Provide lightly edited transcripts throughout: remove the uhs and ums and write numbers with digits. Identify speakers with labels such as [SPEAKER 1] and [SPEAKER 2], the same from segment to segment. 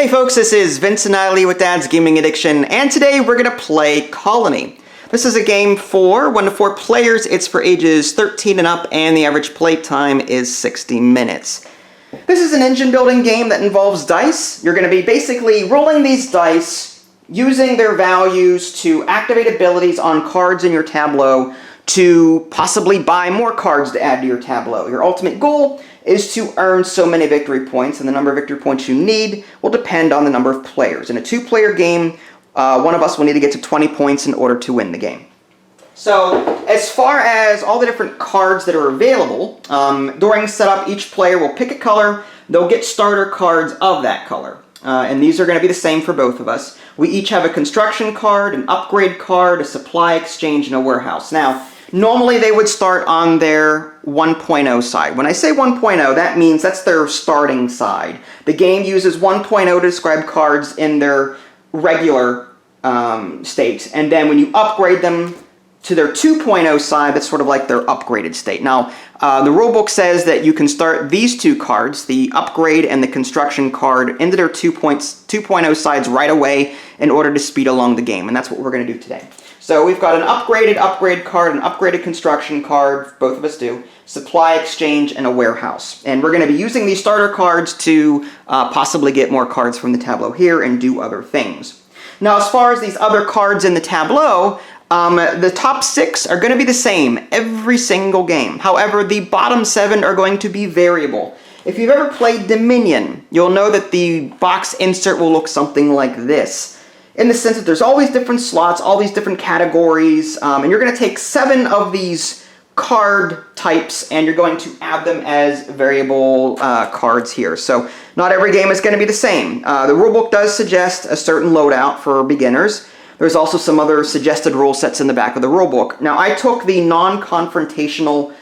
[SPEAKER 1] Hey folks, this is Vincent Niley with Dad's Gaming Addiction, and today we're going to play Colony. This is a game for 1 to 4 players. It's for ages 13 and up, and the average play time is 60 minutes. This is an engine building game that involves dice. You're going to be basically rolling these dice, using their values to activate abilities on cards in your tableau to possibly buy more cards to add to your tableau. Your ultimate goal is to earn so many victory points, and the number of victory points you need will depend on the number of players. In a 2-player game, one of us will need to get to 20 points in order to win the game. So, as far as all the different cards that are available, during setup, each player will pick a color. They'll get starter cards of that color. And these are going to be the same for both of us. We each have a construction card, an upgrade card, a supply exchange, and a warehouse. Now, normally they would start on their 1.0 side. When I say 1.0, that means that's their starting side. The game uses 1.0 to describe cards in their regular state. And then when you upgrade them to their 2.0 side, that's sort of like their upgraded state. Now, the rulebook says that you can start these two cards, the upgrade and the construction card, into their 2.0 sides right away in order to speed along the game. And that's what we're going to do today. So we've got an upgraded upgrade card, an upgraded construction card, both of us do, supply exchange, and a warehouse. And we're going to be using these starter cards to possibly get more cards from the tableau here and do other things. Now, as far as these other cards in the tableau, the top 6 are going to be the same every single game. However, the bottom 7 are going to be variable. If you've ever played Dominion, you'll know that the box insert will look something like this, in the sense that there's always different slots, all these different categories, and you're going to take 7 of these card types and you're going to add them as variable cards here. So not every game is going to be the same. The rulebook does suggest a certain loadout for beginners. There's also some other suggested rule sets in the back of the rulebook. Now, I took the non-confrontational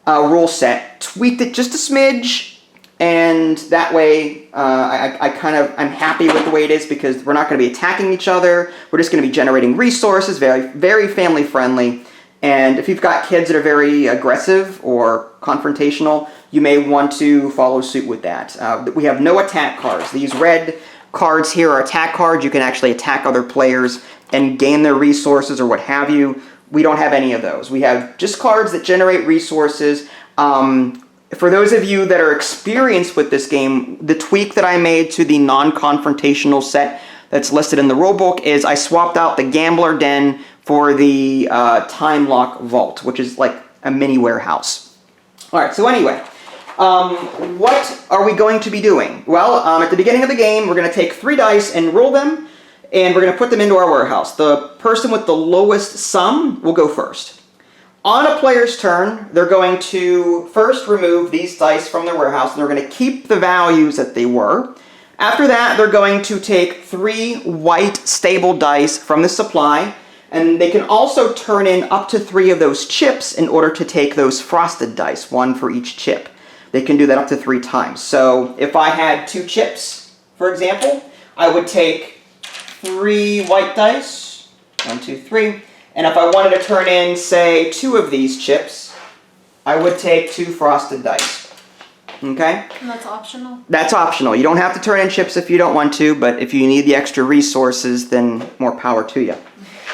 [SPEAKER 1] rule set, tweaked it just a smidge, and that way I'm happy with the way it is because we're not going to be attacking each other. We're just going to be generating resources, very, very family friendly. And if you've got kids that are very aggressive or confrontational, you may want to follow suit with that. We have no attack cards. These red cards here are attack cards. You can actually attack other players and gain their resources or what have you. We don't have any of those. We have just cards that generate resources. For those of you that are experienced with this game, the tweak that I made to the non-confrontational set that's listed in the rulebook is I swapped out the Gambler Den for the Time Lock Vault, which is like a mini warehouse. Alright, so anyway, what are we going to be doing? Well, at the beginning of the game, we're going to take 3 dice and roll them, and we're going to put them into our warehouse. The person with the lowest sum will go first. On a player's turn, they're going to first remove these dice from their warehouse, and they're going to keep the values that they were. After that, they're going to take 3 white stable dice from the supply, and they can also turn in up to 3 of those chips in order to take those frosted dice, 1 for each chip. They can do that up to 3 times. So if I had 2 chips, for example, I would take 3 white dice, 1, 2, 3, and if I wanted to turn in, say, 2 of these chips, I would take 2 frosted dice. Okay?
[SPEAKER 2] And that's optional?
[SPEAKER 1] That's optional. You don't have to turn in chips if you don't want to, but if you need the extra resources, then more power to you.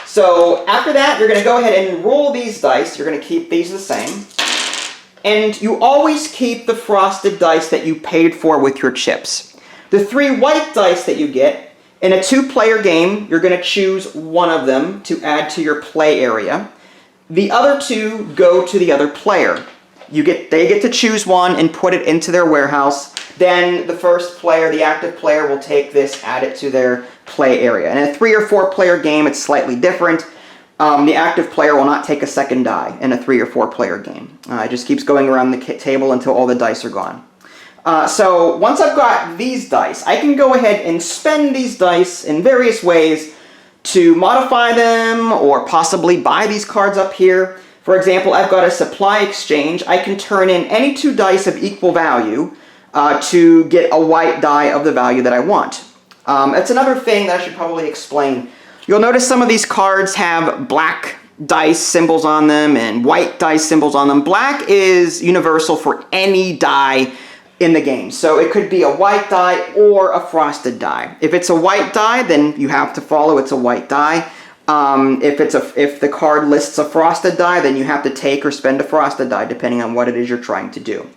[SPEAKER 1] So after that, you're going to go ahead and roll these dice. You're going to keep these the same. And you always keep the frosted dice that you paid for with your chips. The 3 white dice that you get, in a 2-player game, you're going to choose 1 of them to add to your play area. The other 2 go to the other player. They get to choose 1 and put it into their warehouse. Then the first player, the active player, will take this, add it to their play area. In a 3 or 4-player game, it's slightly different. The active player will not take a second die in a 3 or 4-player game. It just keeps going around the table until all the dice are gone. So once I've got these dice, I can go ahead and spend these dice in various ways to modify them or possibly buy these cards up here. For example, I've got a supply exchange. I can turn in any 2 dice of equal value to get a white die of the value that I want. That's another thing that I should probably explain. You'll notice some of these cards have black dice symbols on them and white dice symbols on them. Black is universal for any die in the game. So it could be a white die or a frosted die. If it's a white die, then you have to follow it's a white die. If the card lists a frosted die, then you have to take or spend a frosted die, depending on what it is you're trying to do.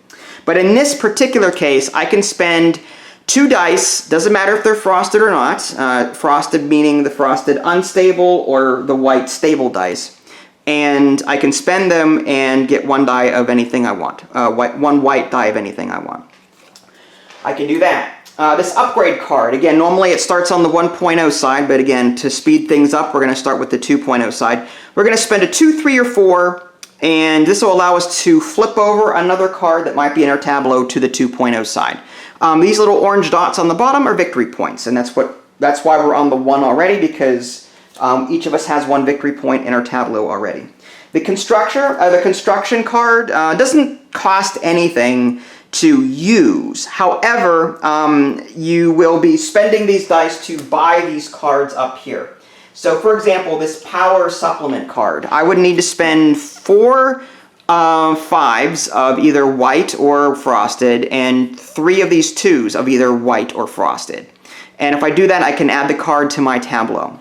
[SPEAKER 1] But in this particular case, I can spend 2 dice, doesn't matter if they're frosted or not, frosted meaning the frosted unstable or the white stable dice, and I can spend them and get 1 die of anything I want, 1 white die of anything I want. I can do that. This upgrade card, again, normally it starts on the 1.0 side, but again, to speed things up, we're going to start with the 2.0 side. We're going to spend a 2, 3, or 4, and this will allow us to flip over another card that might be in our tableau to the 2.0 side. These little orange dots on the bottom are victory points, and that's why we're on the 1 already, because each of us has 1 victory point in our tableau already. The construction card doesn't cost anything to use. However, you will be spending these dice to buy these cards up here. So for example, this power supplement card, I would need to spend 4 5s of either white or frosted and 3 of these 2s of either white or frosted. And if I do that, I can add the card to my tableau.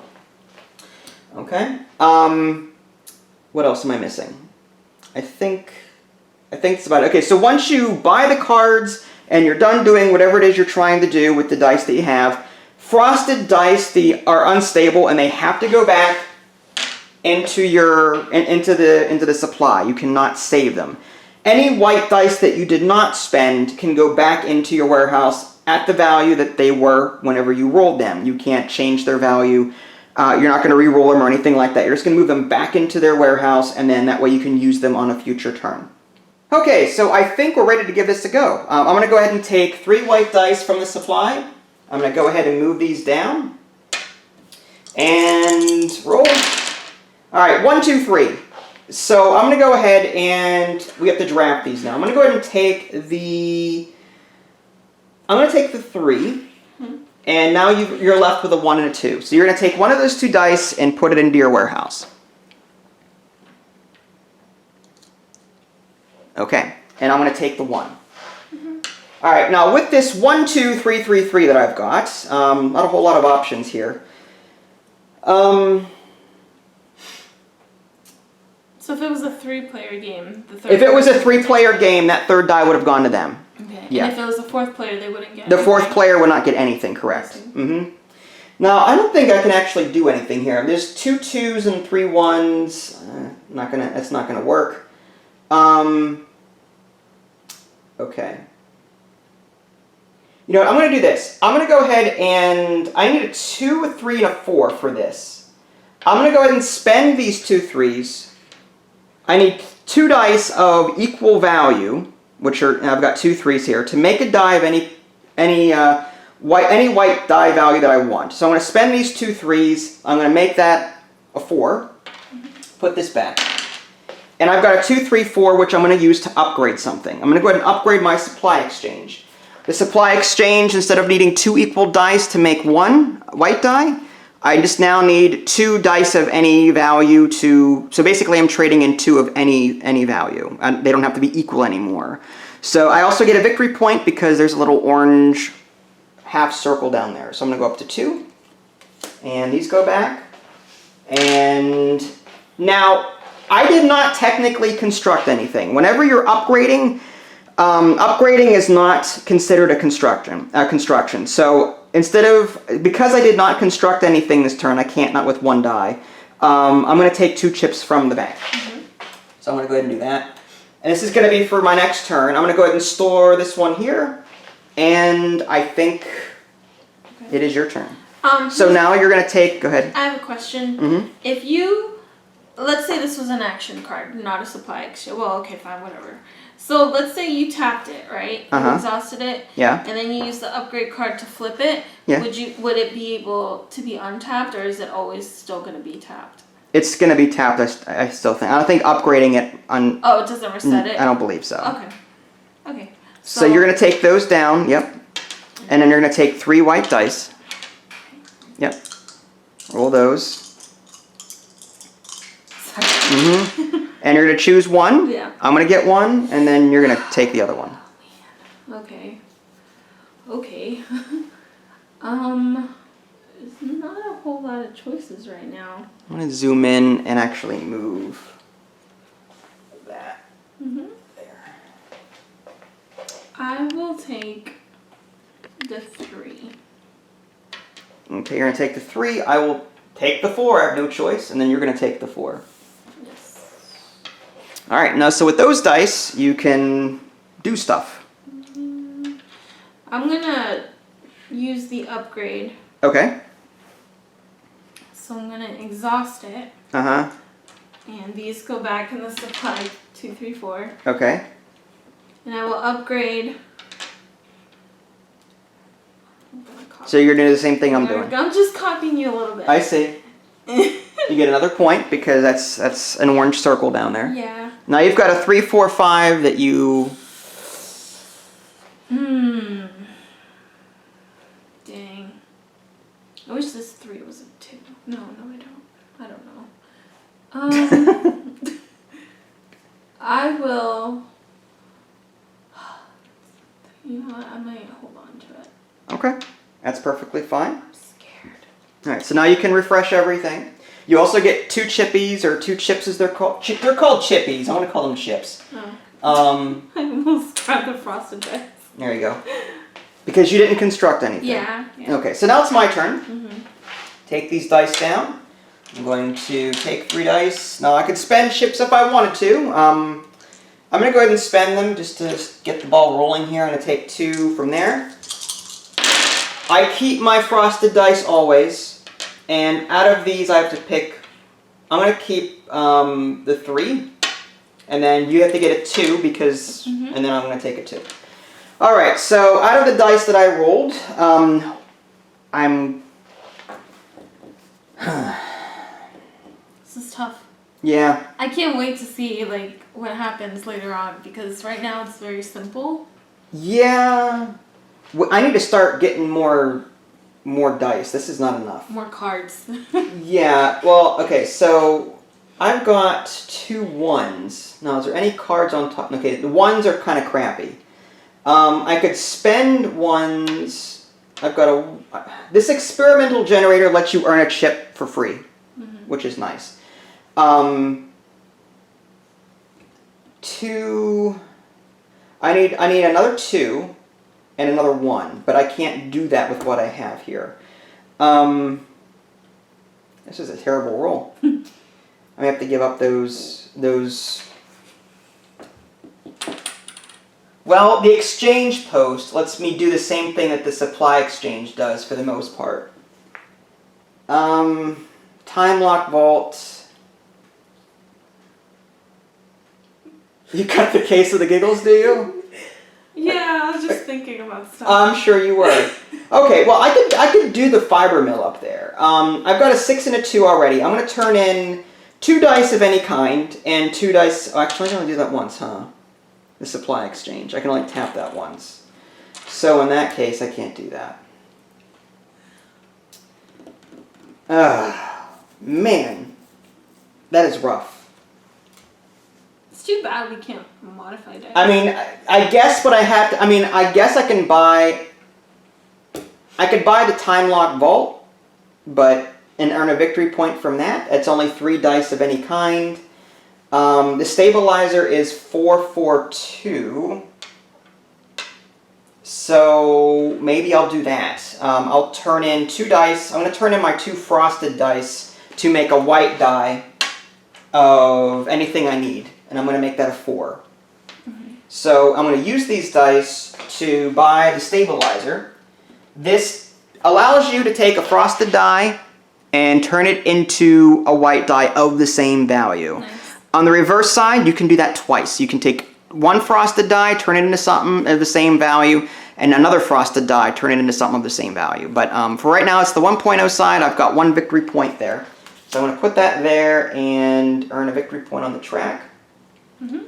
[SPEAKER 1] Okay. What else am I missing? I think that's about it. Okay, so once you buy the cards and you're done doing whatever it is you're trying to do with the dice that you have, frosted dice are unstable and they have to go back into the supply. You cannot save them. Any white dice that you did not spend can go back into your warehouse at the value that they were whenever you rolled them. You can't change their value. You're not going to re-roll them or anything like that. You're just going to move them back into their warehouse, and then that way you can use them on a future turn. Okay, so I think we're ready to give this a go. I'm going to go ahead and take 3 white dice from the supply. I'm going to go ahead and move these down. And roll. Alright, 1, 2, 3. So I'm going to go ahead and we have to draft these now. I'm going to go ahead and take the 3. And now you're left with a 1 and a 2. So you're going to take one of those 2 dice and put it into your warehouse. Okay, and I'm going to take the 1. All right, now with this 1, 2, 3, 3, 3 that I've got, not a whole lot of options here.
[SPEAKER 2] So if it was a 3-player game,
[SPEAKER 1] if it was a 3-player game, that 3rd die would have gone to them.
[SPEAKER 2] Okay.
[SPEAKER 1] Yeah.
[SPEAKER 2] And if it was a 4th player, they wouldn't get
[SPEAKER 1] the
[SPEAKER 2] anything?
[SPEAKER 1] 4th player would not get anything, correct. Now, I don't think I can actually do anything here. There's 2 2s and 3 1s. It's not gonna work. Okay. You know what, I'm going to do this. I'm going to go ahead and I need a 2, a 3, and a 4 for this. I'm going to go ahead and spend these 2 3s. I need 2 dice of equal value, which are, I've got 2 3s here, to make a die of any white die value that I want. So I'm going to spend these 2 3s. I'm going to make that a 4. Put this back. And I've got a 2, 3, 4, which I'm going to use to upgrade something. I'm going to go ahead and upgrade my supply exchange. The supply exchange, instead of needing 2 equal dice to make 1 white die, I just now need 2 dice of any value to... So basically I'm trading in 2 of any value. They don't have to be equal anymore. So I also get a victory point because there's a little orange half circle down there. So I'm going to go up to 2. And these go back. And now... I did not technically construct anything. Whenever you're upgrading, upgrading is not considered a construction. So because I did not construct anything this turn, I can't, not with 1 die, I'm going to take 2 chips from the bank. So I'm going to go ahead and do that. And this is going to be for my next turn. I'm going to go ahead and store this one here. And I think it is your turn. So now you're going to take, go ahead.
[SPEAKER 2] I have a question. If you... Let's say this was an action card, not a supply exchange. Well, okay, fine, whatever. So let's say you tapped it, right? You exhausted it.
[SPEAKER 1] Yeah.
[SPEAKER 2] And then you use the upgrade card to flip it.
[SPEAKER 1] Yeah.
[SPEAKER 2] Would it be able to be untapped, or is it always still going to be tapped?
[SPEAKER 1] It's going to be tapped. I still think. I don't think upgrading it on.
[SPEAKER 2] Oh, it doesn't reset it.
[SPEAKER 1] I don't believe so.
[SPEAKER 2] Okay. Okay.
[SPEAKER 1] So you're going to take those down. Yep. And then you're going to take 3 white dice. Yep. Roll those. And you're going to choose 1.
[SPEAKER 2] Yeah.
[SPEAKER 1] I'm going to get 1, and then you're going to take the other one.
[SPEAKER 2] Okay. Okay. There's not a whole lot of choices right now.
[SPEAKER 1] I'm going to zoom in and actually move that. There.
[SPEAKER 2] I will take the 3.
[SPEAKER 1] Okay, you're going to take the 3. I will take the 4. I have no choice. And then you're going to take the 4.
[SPEAKER 2] Yes.
[SPEAKER 1] All right. Now, so with those dice, you can do stuff.
[SPEAKER 2] I'm going to use the upgrade.
[SPEAKER 1] Okay.
[SPEAKER 2] So I'm going to exhaust it.
[SPEAKER 1] Uh-huh.
[SPEAKER 2] And these go back in the supply 2, 3, 4.
[SPEAKER 1] Okay.
[SPEAKER 2] And I will upgrade.
[SPEAKER 1] So you're doing the same thing I'm doing.
[SPEAKER 2] I'm just copying you a little bit.
[SPEAKER 1] I see. You get another point because that's an orange circle down there.
[SPEAKER 2] Yeah.
[SPEAKER 1] Now you've got a 3, 4, 5 that you...
[SPEAKER 2] Dang. I wish this 3 was a 2. No, I don't. I don't know. I will... You know what? I might hold on to it.
[SPEAKER 1] Okay. That's perfectly fine.
[SPEAKER 2] I'm scared.
[SPEAKER 1] All right, so now you can refresh everything. You also get 2 chippies, or 2 chips as they're called. They're called chippies. I want to call them chips.
[SPEAKER 2] Oh. I almost grabbed the frosted dice.
[SPEAKER 1] There you go. Because you didn't construct anything.
[SPEAKER 2] Yeah.
[SPEAKER 1] Okay, so now it's my turn. Take these dice down. I'm going to take 3 dice. Now I could spend chips if I wanted to. I'm going to go ahead and spend them just to get the ball rolling here. I'm going to take 2 from there. I keep my frosted dice always. And out of these I have to pick... I'm going to keep the 3. And then you have to get a 2 because... And then I'm going to take a 2. Alright, so out of the dice that I rolled, I'm...
[SPEAKER 2] This is tough.
[SPEAKER 1] Yeah.
[SPEAKER 2] I can't wait to see like what happens later on because right now it's very simple.
[SPEAKER 1] Yeah. I need to start getting more dice. This is not enough.
[SPEAKER 2] More cards.
[SPEAKER 1] Yeah. Well, okay. So I've got 2 1s. Now, is there any cards on top? Okay, the 1s are kind of crappy. I could spend 1s. I've got this experimental generator lets you earn a chip for free, which is nice. 2. I need another 2 and another 1, but I can't do that with what I have here. This is a terrible roll. I have to give up those. Well, the exchange post lets me do the same thing that the supply exchange does for the most part. Time lock vault. You got the case of the giggles, do you?
[SPEAKER 2] Yeah, I was just thinking about stuff.
[SPEAKER 1] I'm sure you were. Okay, well, I could do the fiber mill up there. I've got a 6 and a 2 already. I'm going to turn in 2 dice of any kind and 2 dice... Oh, actually, I can only do that once, huh? The supply exchange. I can only tap that once. So in that case, I can't do that. Man. That is rough.
[SPEAKER 2] It's too bad we can't modify dice.
[SPEAKER 1] I mean, I guess what I have to... I mean, I guess I can buy... I could buy the time lock vault, but... and earn a victory point from that. It's only 3 dice of any kind. The stabilizer is 442. So maybe I'll do that. I'll turn in 2 dice. I'm going to turn in my 2 frosted dice to make a white die of anything I need. And I'm going to make that a 4. So I'm going to use these dice to buy the stabilizer. This allows you to take a frosted die and turn it into a white die of the same value.
[SPEAKER 2] Nice.
[SPEAKER 1] On the reverse side, you can do that twice. You can take 1 frosted die, turn it into something of the same value, and another frosted die, turn it into something of the same value. But for right now, it's the 1.0 side. I've got 1 victory point there. So I'm going to put that there and earn a victory point on the track.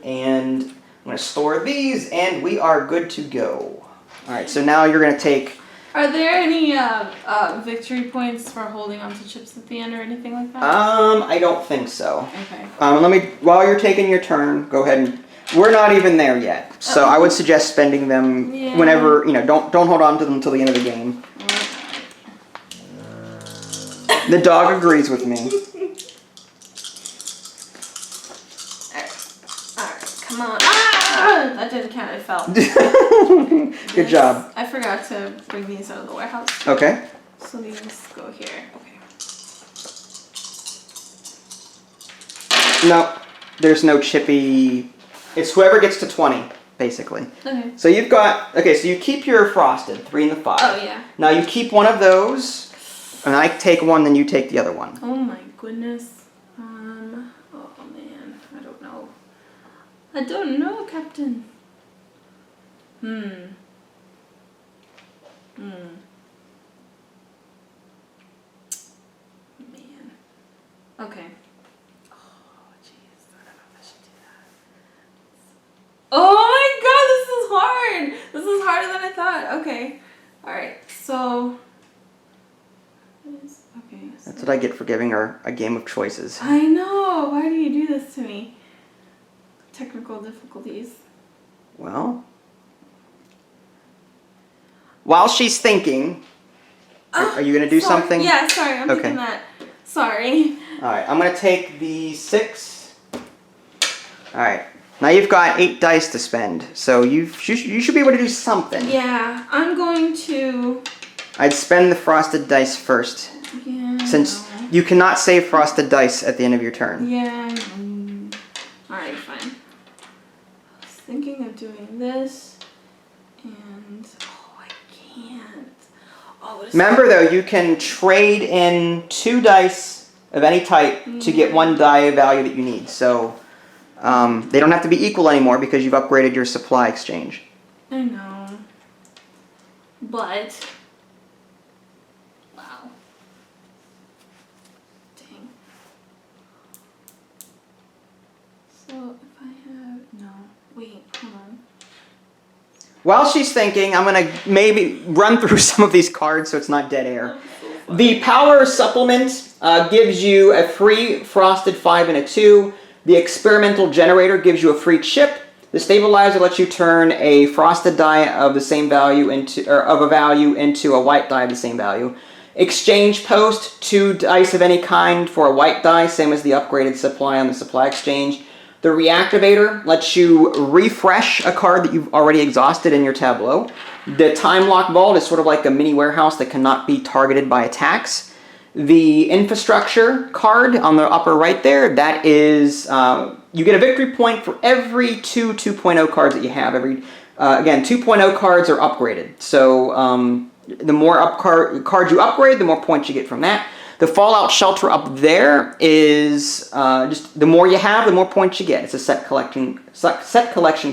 [SPEAKER 1] And I'm going to store these, and we are good to go. All right, so now you're going to take...
[SPEAKER 2] Are there any victory points for holding onto chips at the end or anything like that?
[SPEAKER 1] I don't think so.
[SPEAKER 2] Okay.
[SPEAKER 1] Let me, while you're taking your turn, go ahead and... We're not even there yet. So I would suggest spending them whenever, don't hold on to them until the end of the game. The dog agrees with me.
[SPEAKER 2] Alright, come on. Ah! That didn't count, I fell.
[SPEAKER 1] Good job.
[SPEAKER 2] I forgot to bring these out of the warehouse.
[SPEAKER 1] Okay.
[SPEAKER 2] So these go here. Okay.
[SPEAKER 1] No, there's no chippy. It's whoever gets to 20, basically.
[SPEAKER 2] Okay.
[SPEAKER 1] So you've got, so you keep your frosted, 3 and the 5.
[SPEAKER 2] Oh, yeah.
[SPEAKER 1] Now you keep one of those, and I take one, then you take the other one.
[SPEAKER 2] Oh my goodness. Oh man, I don't know. I don't know, Captain. Man. Okay. Oh, jeez. I don't know if I should do that. Oh my god, this is hard. This is harder than I thought. Okay. Alright, so... Okay.
[SPEAKER 1] That's what I get for giving her a game of choices.
[SPEAKER 2] I know. Why do you do this to me? Technical difficulties.
[SPEAKER 1] Well, while she's thinking, are you going to do something?
[SPEAKER 2] Yeah, sorry. I'm thinking that. Sorry.
[SPEAKER 1] All right. I'm going to take the 6. All right. Now you've got 8 dice to spend, so you should be able to do something.
[SPEAKER 2] Yeah, I'm going to...
[SPEAKER 1] I'd spend the frosted dice first.
[SPEAKER 2] Yeah.
[SPEAKER 1] Since you cannot save frosted dice at the end of your turn.
[SPEAKER 2] Yeah. Alright, fine. I was thinking of doing this, and I can't.
[SPEAKER 1] Remember though, you can trade in 2 dice of any type to get 1 die value that you need. So they don't have to be equal anymore because you've upgraded your supply exchange.
[SPEAKER 2] I know. But... Wow. Dang. So if I have... No. Wait, hold on.
[SPEAKER 1] While she's thinking, I'm going to maybe run through some of these cards so it's not dead air. The Power Supplement gives you a free Frosted 5 and a 2. The Experimental Generator gives you a free chip. The Stabilizer lets you turn a Frosted die of the same value into a white die of the same value. Exchange Post, 2 dice of any kind for a white die, same as the upgraded supply on the supply exchange. The Reactivator lets you refresh a card that you've already exhausted in your tableau. The Time Lock Vault is sort of like a mini warehouse that cannot be targeted by attacks. The Infrastructure card on the upper right there, that is, you get a victory point for every 2 2.0 cards that you have. Again, 2.0 cards are upgraded. So the more cards you upgrade, the more points you get from that. The Fallout Shelter up there is just the more you have, the more points you get. It's a set collection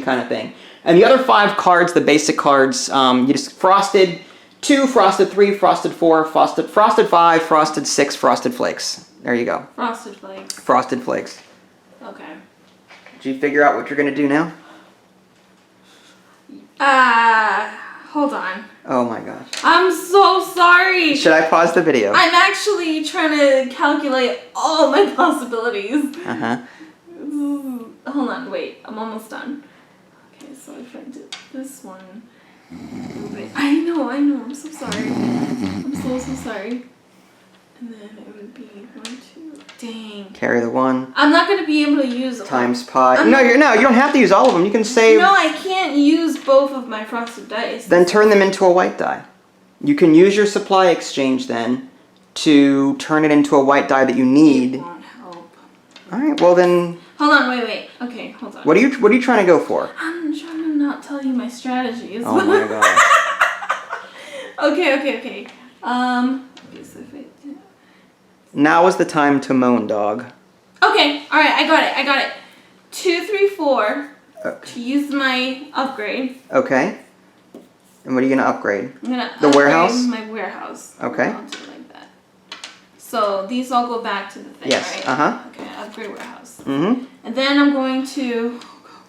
[SPEAKER 1] kind of thing. And the other 5 cards, the basic cards, you just Frosted 2, Frosted 3, Frosted 4, Frosted 5, Frosted 6, Frosted Flakes. There you go.
[SPEAKER 2] Frosted Flakes.
[SPEAKER 1] Frosted Flakes.
[SPEAKER 2] Okay.
[SPEAKER 1] Did you figure out what you're going to do now?
[SPEAKER 2] Hold on.
[SPEAKER 1] Oh my gosh.
[SPEAKER 2] I'm so sorry.
[SPEAKER 1] Should I pause the video?
[SPEAKER 2] I'm actually trying to calculate all my possibilities.
[SPEAKER 1] Uh-huh.
[SPEAKER 2] Hold on, wait. I'm almost done. Okay, so if I did this one... I know. I'm so sorry. I'm so sorry. And then it would be 1, 2... Dang.
[SPEAKER 1] Carry the 1.
[SPEAKER 2] I'm not going to be able to use...
[SPEAKER 1] Times pi. No, you don't have to use all of them. You can save...
[SPEAKER 2] No, I can't use both of my frosted dice.
[SPEAKER 1] Then turn them into a white die. You can use your supply exchange then to turn it into a white die that you need.
[SPEAKER 2] It won't help.
[SPEAKER 1] Alright, well then...
[SPEAKER 2] Hold on, wait. Okay, hold on.
[SPEAKER 1] What are you trying to go for?
[SPEAKER 2] I'm trying to not tell you my strategies.
[SPEAKER 1] Oh my god.
[SPEAKER 2] Okay. Okay, so if
[SPEAKER 1] Now is the time to moan, dog.
[SPEAKER 2] Okay, alright, I got it. 2, 3, 4
[SPEAKER 1] Okay.
[SPEAKER 2] to use my upgrade.
[SPEAKER 1] Okay. And what are you going to upgrade?
[SPEAKER 2] I'm gonna
[SPEAKER 1] The
[SPEAKER 2] upgrade
[SPEAKER 1] warehouse?
[SPEAKER 2] my warehouse.
[SPEAKER 1] Okay.
[SPEAKER 2] I'll do it like that. So these all go back to the thing,
[SPEAKER 1] Yes,
[SPEAKER 2] right?
[SPEAKER 1] uh-huh.
[SPEAKER 2] Okay, upgrade warehouse.
[SPEAKER 1] Mm-hmm.
[SPEAKER 2] And then I'm going to...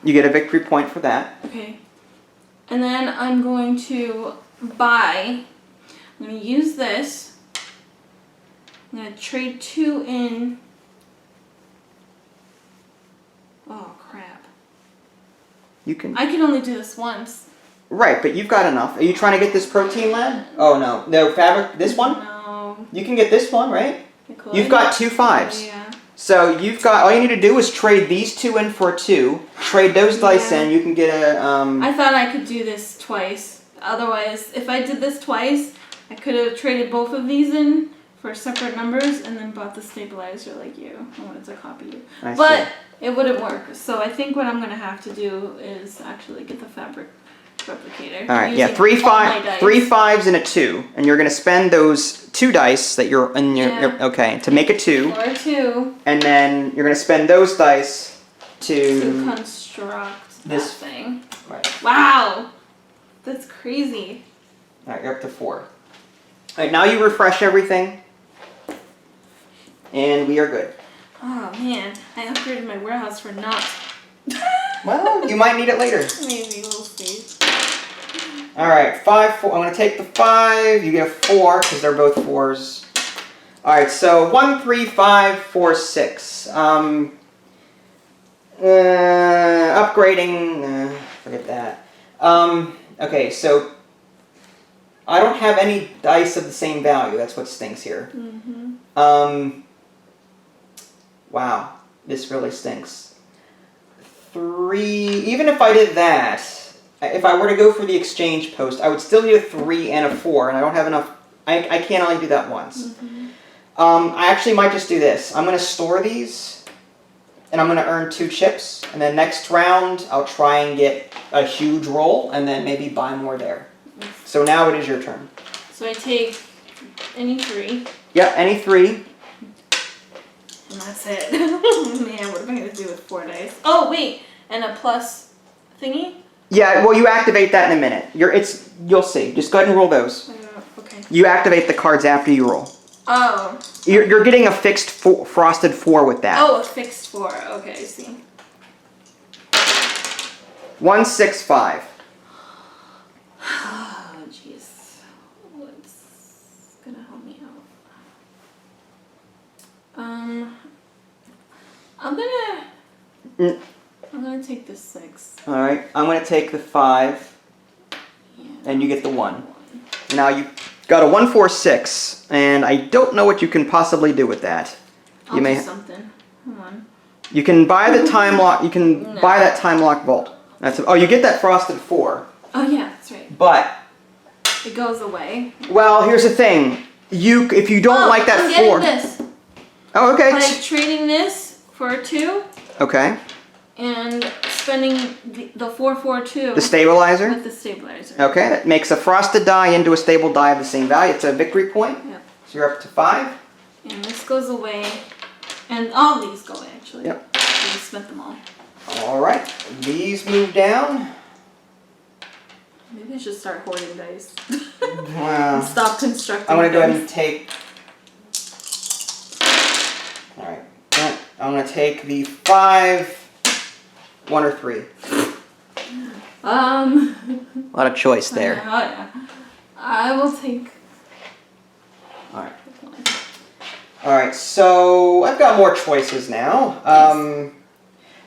[SPEAKER 1] You get a victory point for that.
[SPEAKER 2] Okay. And then I'm going to buy... I'm going to use this. I'm going to trade 2 in... Oh, crap.
[SPEAKER 1] You can.
[SPEAKER 2] I can only do this once.
[SPEAKER 1] Right, but you've got enough. Are you trying to get this protein lab? Oh no, no fabric. This one?
[SPEAKER 2] No.
[SPEAKER 1] You can get this one, right?
[SPEAKER 2] I could.
[SPEAKER 1] You've got 2 5s.
[SPEAKER 2] Yeah.
[SPEAKER 1] So you've got, all you need to do is trade these 2 in for a 2. Trade those dice in. You can get a.
[SPEAKER 2] I thought I could do this twice. Otherwise, if I did this twice, I could have traded both of these in for separate numbers and then bought the stabilizer like you. I wanted to copy you. But it wouldn't work. So I think what I'm going to have to do is actually get the fabric replicator.
[SPEAKER 1] All right, yeah, 3 5s and a 2. And you're going to spend those 2 dice that you're in your, okay, to make a 2.
[SPEAKER 2] Or a 2.
[SPEAKER 1] And then you're going to spend those dice
[SPEAKER 2] to construct
[SPEAKER 1] this
[SPEAKER 2] that thing.
[SPEAKER 1] Right.
[SPEAKER 2] Wow! That's crazy.
[SPEAKER 1] All right, you're up to 4. All right, now you refresh everything. And we are good.
[SPEAKER 2] Oh man, I upgraded my warehouse for naught.
[SPEAKER 1] Well, you might need it later.
[SPEAKER 2] Maybe, we'll see.
[SPEAKER 1] All right, 5 4. I'm going to take the 5. You get a 4 because they're both 4s. All right, so 1 3 5 4 6. Upgrading. Forget that. Okay, so I don't have any dice of the same value. That's what stinks here. Wow, this really stinks. 3. Even if I did that, if I were to go for the exchange post, I would still need a 3 and a 4, and I don't have enough. I can only do that once. I actually might just do this. I'm going to store these, and I'm going to earn 2 chips, and then next round I'll try and get a huge roll, and then maybe buy more there. So now it is your turn.
[SPEAKER 2] So I take any 3.
[SPEAKER 1] Yep, any 3.
[SPEAKER 2] And that's it. Man, what am I going to do with 4 dice? Oh, wait! And a plus thingy?
[SPEAKER 1] Yeah, well, you activate that in a minute. You'll see. Just go ahead and roll those.
[SPEAKER 2] Okay.
[SPEAKER 1] You activate the cards after you roll.
[SPEAKER 2] Oh.
[SPEAKER 1] You're getting a fixed frosted 4 with that.
[SPEAKER 2] Oh, a fixed 4. Okay, I see.
[SPEAKER 1] 1 6 5.
[SPEAKER 2] Oh, jeez. What's gonna help me out? I'm gonna take the 6.
[SPEAKER 1] All right, I'm gonna take the 5,
[SPEAKER 2] Yeah.
[SPEAKER 1] and you get the 1. Now you got a 1 4 6, and I don't know what you can possibly do with that.
[SPEAKER 2] I'll do something. Hold on.
[SPEAKER 1] You can buy the time lock. You can buy that time lock vault. You get that frosted 4.
[SPEAKER 2] Oh yeah, that's right.
[SPEAKER 1] But
[SPEAKER 2] it goes away.
[SPEAKER 1] Well, here's the thing. If you don't like that
[SPEAKER 2] I'm
[SPEAKER 1] 4.
[SPEAKER 2] Getting this.
[SPEAKER 1] Oh, okay.
[SPEAKER 2] By trading this for a 2.
[SPEAKER 1] Okay.
[SPEAKER 2] And spending the 4-4-2.
[SPEAKER 1] The stabilizer?
[SPEAKER 2] With the stabilizer.
[SPEAKER 1] Okay, that makes a frosted die into a stable die of the same value. It's a victory point.
[SPEAKER 2] Yep.
[SPEAKER 1] So you're up to 5.
[SPEAKER 2] And this goes away. And all these go away, actually.
[SPEAKER 1] Yep.
[SPEAKER 2] We spent them all.
[SPEAKER 1] Alright, these move down.
[SPEAKER 2] Maybe I should start hoarding dice.
[SPEAKER 1] Wow.
[SPEAKER 2] Stop constructing.
[SPEAKER 1] I'm going to go ahead and take... Alright, I'm going to take the 5, 1 or 3. A lot of choice there.
[SPEAKER 2] Oh yeah. I will take...
[SPEAKER 1] Alright. Alright, so I've got more choices now.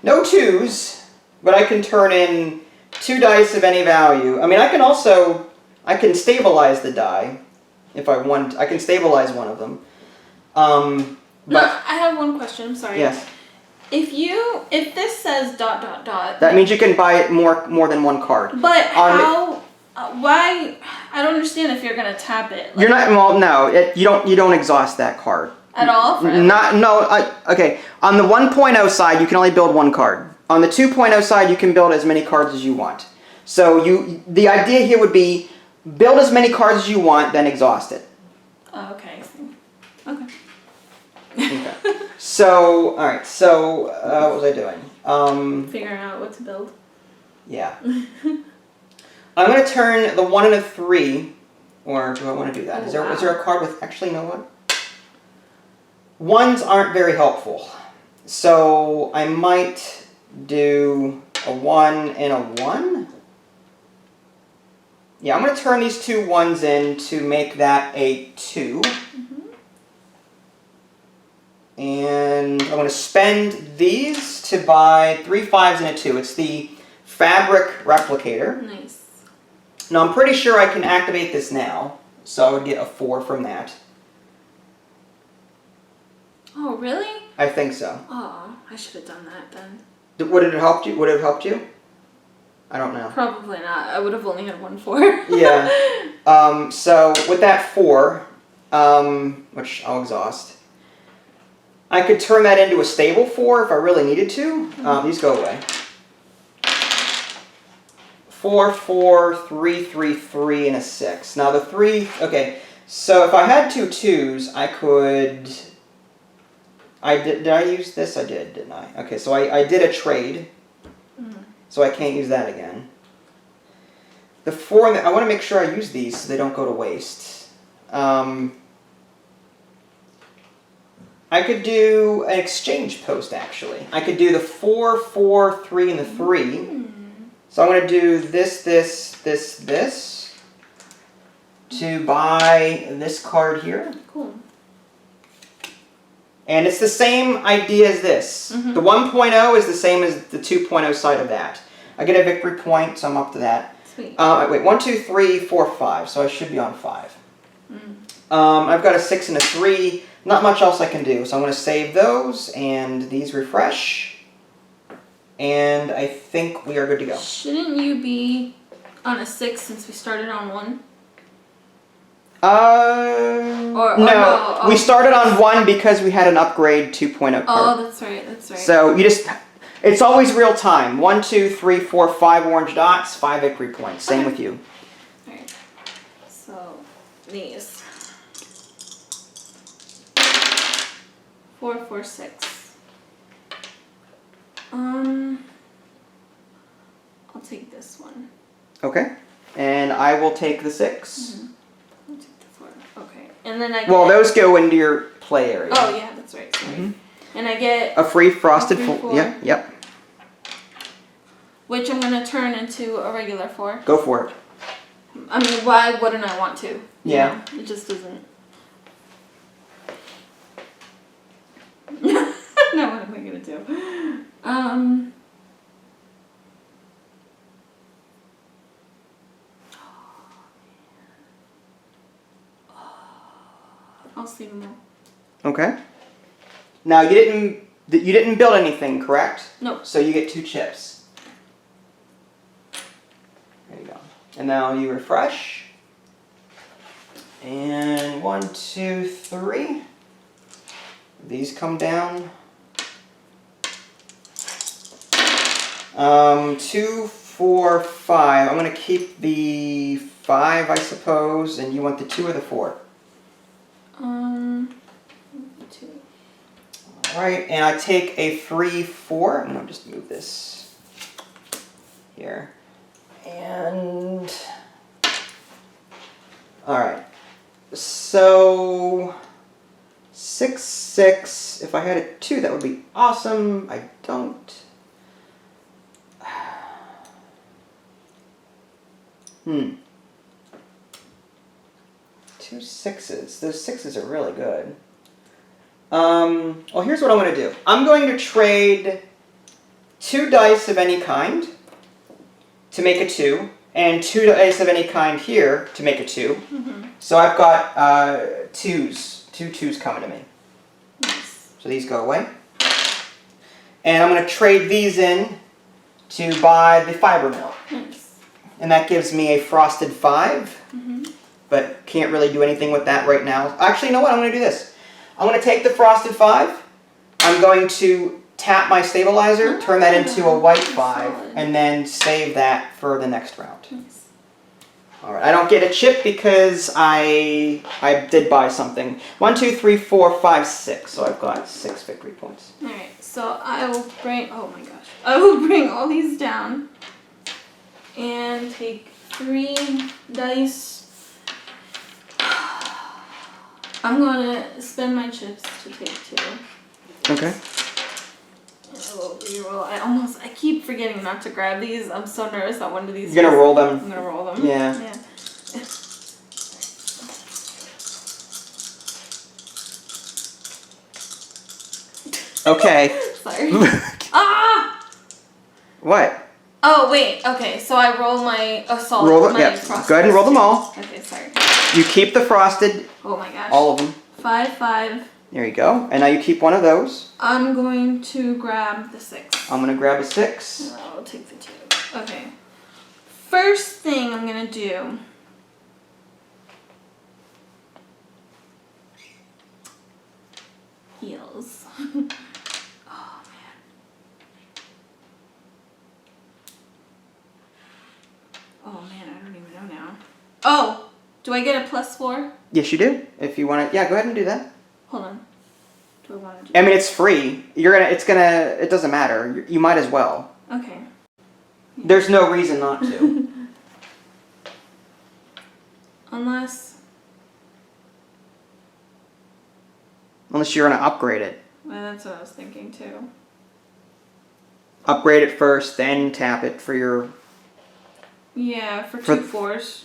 [SPEAKER 1] No 2s, but I can turn in 2 dice of any value. I mean, I can stabilize the die if I want. I can stabilize one of them. But
[SPEAKER 2] no, I have one question. I'm sorry.
[SPEAKER 1] Yes.
[SPEAKER 2] If this says ...
[SPEAKER 1] That means you can buy it more than 1 card.
[SPEAKER 2] But how? Why? I don't understand if you're gonna tap it.
[SPEAKER 1] You're not. Well, no. You don't exhaust that card.
[SPEAKER 2] At all?
[SPEAKER 1] Okay. On the 1.0 side, you can only build 1 card. On the 2.0 side, you can build as many cards as you want. So the idea here would be build as many cards as you want, then exhaust it.
[SPEAKER 2] Oh, okay. I see. Okay.
[SPEAKER 1] Okay. So, all right. So, what was I doing?
[SPEAKER 2] Figuring out what to build.
[SPEAKER 1] Yeah. I'm going to turn the 1 and a 3, or do I want to do that? Is there a card with actually no one? 1s aren't very helpful, so I might do a 1 and a 1. Yeah, I'm going to turn these 2 1s in to make that a 2. And I'm going to spend these to buy 3 5s and a 2. It's the fabric replicator.
[SPEAKER 2] Nice.
[SPEAKER 1] Now I'm pretty sure I can activate this now, so I would get a 4 from that.
[SPEAKER 2] Oh, really?
[SPEAKER 1] I think so.
[SPEAKER 2] Oh, I should have done that then.
[SPEAKER 1] Would it have helped you? Would it have helped you? I don't know.
[SPEAKER 2] Probably not. I would have only had 1 4.
[SPEAKER 1] Yeah. So with that 4, which I'll exhaust, I could turn that into a stable 4 if I really needed to. These go away. 4, 4, 3, 3, 3, and a 6. Now the 3, okay, so if I had 2 2s, I could, did I use this? I did, didn't I? Okay, so I did a trade, so I can't use that again. The 4, I want to make sure I use these so they don't go to waste. I could do an exchange post, actually. I could do the 4, 4, 3, and the 3. So I'm going to do this, to buy this card here.
[SPEAKER 2] Cool.
[SPEAKER 1] And it's the same idea as this. The 1.0 is the same as the 2.0 side of that. I get a victory point, so I'm up to that.
[SPEAKER 2] Sweet.
[SPEAKER 1] Wait, 1, 2, 3, 4, 5. So I should be on 5. I've got a 6 and a 3. Not much else I can do. So I'm going to save those, and these refresh. And I think we are good to go.
[SPEAKER 2] Shouldn't you be on a 6 since we started on 1?
[SPEAKER 1] No. We started on 1 because we had an upgrade 2.0 card.
[SPEAKER 2] Oh, that's right.
[SPEAKER 1] So it's always real time. 1, 2, 3, 4, 5 orange dots, 5 victory points. Same with you.
[SPEAKER 2] Alright. So, these. 4, 4, 6. I'll take this one.
[SPEAKER 1] Okay. And I will take the 6.
[SPEAKER 2] I'll take the 4. Okay. And then I get...
[SPEAKER 1] Well, those go into your play area.
[SPEAKER 2] Oh, yeah, that's right. Sorry. And I get...
[SPEAKER 1] A free frosted
[SPEAKER 2] 4.
[SPEAKER 1] Yep.
[SPEAKER 2] Which I'm going to turn into a regular 4.
[SPEAKER 1] Go for it.
[SPEAKER 2] I mean, why wouldn't I want to?
[SPEAKER 1] Yeah.
[SPEAKER 2] You know, it just doesn't... Now what am I going to do? I'll see them all.
[SPEAKER 1] Okay. Now you didn't build anything, correct?
[SPEAKER 2] Nope.
[SPEAKER 1] So you get 2 chips. There you go. And now you refresh. And 1, 2, 3. These come down. 2, 4, 5. I'm going to keep the 5, I suppose, and you want the 2 or the 4?
[SPEAKER 2] 2.
[SPEAKER 1] Alright, and I take a 3, 4. I'm going to just move this here. And... Alright. So... 6, 6. If I had a 2, that would be awesome. I don't. 2 6s. Those 6s are really good. Well, here's what I'm going to do. I'm going to trade 2 dice of any kind to make a 2, and 2 dice of any kind here to make a 2. So I've got 2s. 2 2s coming to me.
[SPEAKER 2] Nice.
[SPEAKER 1] So these go away. And I'm going to trade these in to buy the fiber mill.
[SPEAKER 2] Nice.
[SPEAKER 1] And that gives me a frosted 5. But can't really do anything with that right now. Actually, you know what? I'm going to do this. I'm going to take the frosted 5. I'm going to tap my stabilizer, turn that into a white 5, and then save that for the next round.
[SPEAKER 2] Nice.
[SPEAKER 1] Alright, I don't get a chip because I did buy something. 1, 2, 3, 4, 5, 6. So I've got 6 victory points.
[SPEAKER 2] Alright, so I will bring, oh my gosh. I will bring all these down and take 3 dice. I'm going to spend my chips to take 2.
[SPEAKER 1] Okay.
[SPEAKER 2] And I will reroll. I keep forgetting not to grab these. I'm so nervous that one of these.
[SPEAKER 1] You're going to roll them?
[SPEAKER 2] I'm going to roll them.
[SPEAKER 1] Yeah.
[SPEAKER 2] Yeah.
[SPEAKER 1] Okay.
[SPEAKER 2] Sorry. Ah!
[SPEAKER 1] What?
[SPEAKER 2] Oh, wait. Okay, so I roll my assault.
[SPEAKER 1] Roll them.
[SPEAKER 2] My
[SPEAKER 1] Yeah.
[SPEAKER 2] frosted.
[SPEAKER 1] Go ahead and roll them all.
[SPEAKER 2] Okay, sorry.
[SPEAKER 1] You keep the frosted.
[SPEAKER 2] Oh my gosh.
[SPEAKER 1] All of them.
[SPEAKER 2] 5, 5.
[SPEAKER 1] There you go. And now you keep one of those.
[SPEAKER 2] I'm going to grab the 6.
[SPEAKER 1] I'm gonna grab a 6.
[SPEAKER 2] No, I'll take the 2. Okay. First thing I'm gonna do. Heals. Oh man. Oh man, I don't even know now. Oh, do I get a +4?
[SPEAKER 1] Yes, you do. If you want to, yeah, go ahead and do that.
[SPEAKER 2] Hold on. Do I want to do?
[SPEAKER 1] I mean, it's free. It doesn't matter. You might as well.
[SPEAKER 2] Okay.
[SPEAKER 1] There's no reason not to.
[SPEAKER 2] Unless
[SPEAKER 1] Unless you're gonna upgrade it.
[SPEAKER 2] well, that's what I was thinking too.
[SPEAKER 1] Upgrade it first, then tap it for your.
[SPEAKER 2] Yeah, for
[SPEAKER 1] For-
[SPEAKER 2] 2 4s.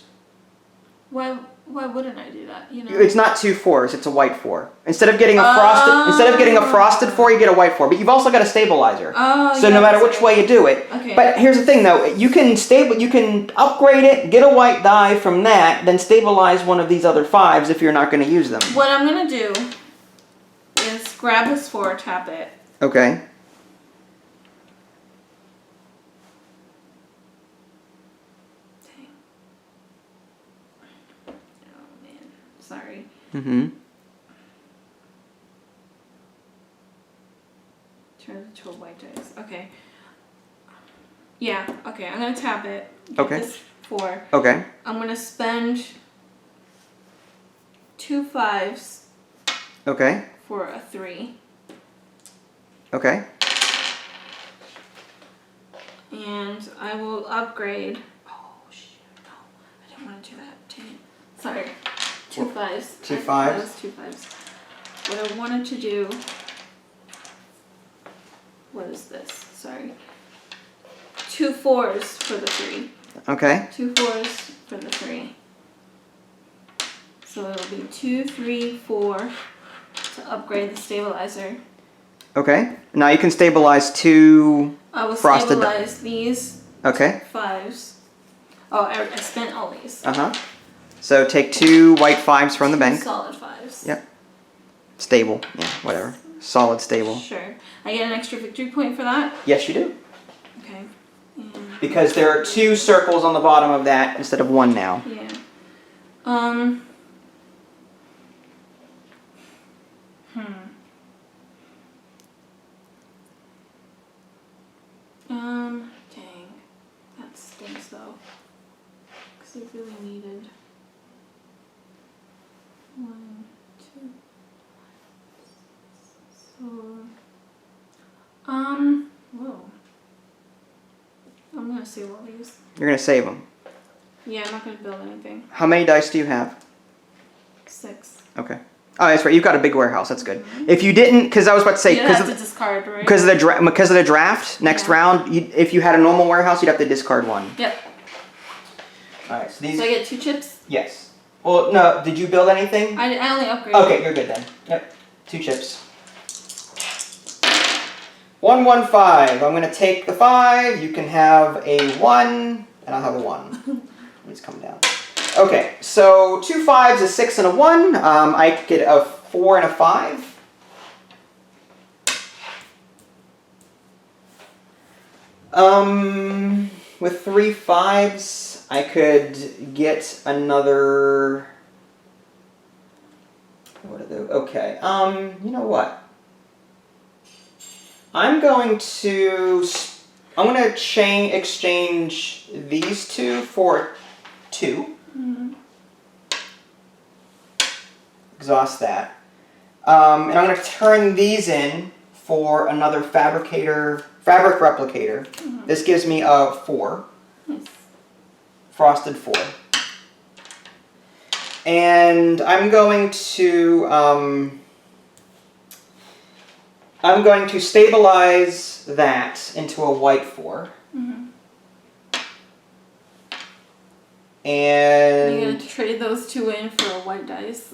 [SPEAKER 2] Why wouldn't I do that? You know.
[SPEAKER 1] It's not 2 4s. It's a white 4. Instead of getting a frosted 4, you get a white 4. But you've also got a stabilizer.
[SPEAKER 2] Oh,
[SPEAKER 1] So
[SPEAKER 2] yeah,
[SPEAKER 1] no matter
[SPEAKER 2] that's
[SPEAKER 1] which
[SPEAKER 2] right.
[SPEAKER 1] way you do it.
[SPEAKER 2] Okay.
[SPEAKER 1] But here's the thing, though. You can upgrade it, get a white die from that, then stabilize one of these other 5s if you're not going to use them.
[SPEAKER 2] What I'm gonna do is grab this 4, tap it.
[SPEAKER 1] Okay.
[SPEAKER 2] Dang. Oh man, sorry.
[SPEAKER 1] Mm-hmm.
[SPEAKER 2] Turn it to a white dice. Okay. Yeah. Okay. I'm gonna tap it. Get
[SPEAKER 1] Okay.
[SPEAKER 2] This 4.
[SPEAKER 1] Okay.
[SPEAKER 2] I'm gonna spend 2 5s
[SPEAKER 1] Okay.
[SPEAKER 2] for a 3,
[SPEAKER 1] Okay.
[SPEAKER 2] and I will upgrade. Oh shit! No, I didn't want to do that. Dang it. Sorry. 2 5s.
[SPEAKER 1] 2
[SPEAKER 2] That
[SPEAKER 1] 5s?
[SPEAKER 2] was 2 5s. What I wanted to do. What is this? Sorry. 2 4s for the 3.
[SPEAKER 1] Okay.
[SPEAKER 2] 2 4s for the 3. So it'll be 2, 3, 4 to upgrade the stabilizer.
[SPEAKER 1] Okay. Now you can stabilize 2.
[SPEAKER 2] I will
[SPEAKER 1] Frosted.
[SPEAKER 2] stabilize these
[SPEAKER 1] Okay.
[SPEAKER 2] 5s. Oh, I spent all these.
[SPEAKER 1] Uh-huh. So take 2 white 5s from the bank.
[SPEAKER 2] Solid 5s.
[SPEAKER 1] Yep. Stable. Yeah, whatever. Solid stable.
[SPEAKER 2] Sure. I get an extra victory point for that?
[SPEAKER 1] Yes, you do.
[SPEAKER 2] Okay. And,
[SPEAKER 1] Because there are 2 circles on the bottom of that instead of 1 now.
[SPEAKER 2] yeah. Dang. That stinks though. Because I really needed 1, 2. So, whoa. I'm gonna save all these.
[SPEAKER 1] You're going to save them.
[SPEAKER 2] Yeah, I'm not gonna build anything.
[SPEAKER 1] How many dice do you have?
[SPEAKER 2] 6.
[SPEAKER 1] Okay. Oh, that's right. You've got a big warehouse. That's good. If you didn't, because I was about to say,
[SPEAKER 2] You have to discard, right?
[SPEAKER 1] because of the draft next
[SPEAKER 2] Yeah.
[SPEAKER 1] round, if you had a normal warehouse, you'd have to discard 1.
[SPEAKER 2] Yep.
[SPEAKER 1] All right. So these.
[SPEAKER 2] So I get 2 chips?
[SPEAKER 1] Yes. Well, no. Did you build anything?
[SPEAKER 2] I only upgraded.
[SPEAKER 1] Okay, you're good then. Yep. 2 chips. 1, 1, 5. I'm gonna take the 5. You can have a 1, and I'll have a 1. It's coming down. Okay, so 2 5s, a 6, and a 1. I get a 4 and a 5. With 3 5s, I could get another. What are those? Okay. You know what? I'm going to exchange these 2 for 2.
[SPEAKER 2] Mm-hmm.
[SPEAKER 1] Exhaust that. And I'm going to turn these in for another fabric replicator.
[SPEAKER 2] Mm-hmm.
[SPEAKER 1] This gives me a 4.
[SPEAKER 2] Nice.
[SPEAKER 1] Frosted 4. And I'm going to stabilize that into a white 4.
[SPEAKER 2] Mm-hmm. Are you
[SPEAKER 1] And
[SPEAKER 2] gonna trade those 2 in for a white dice?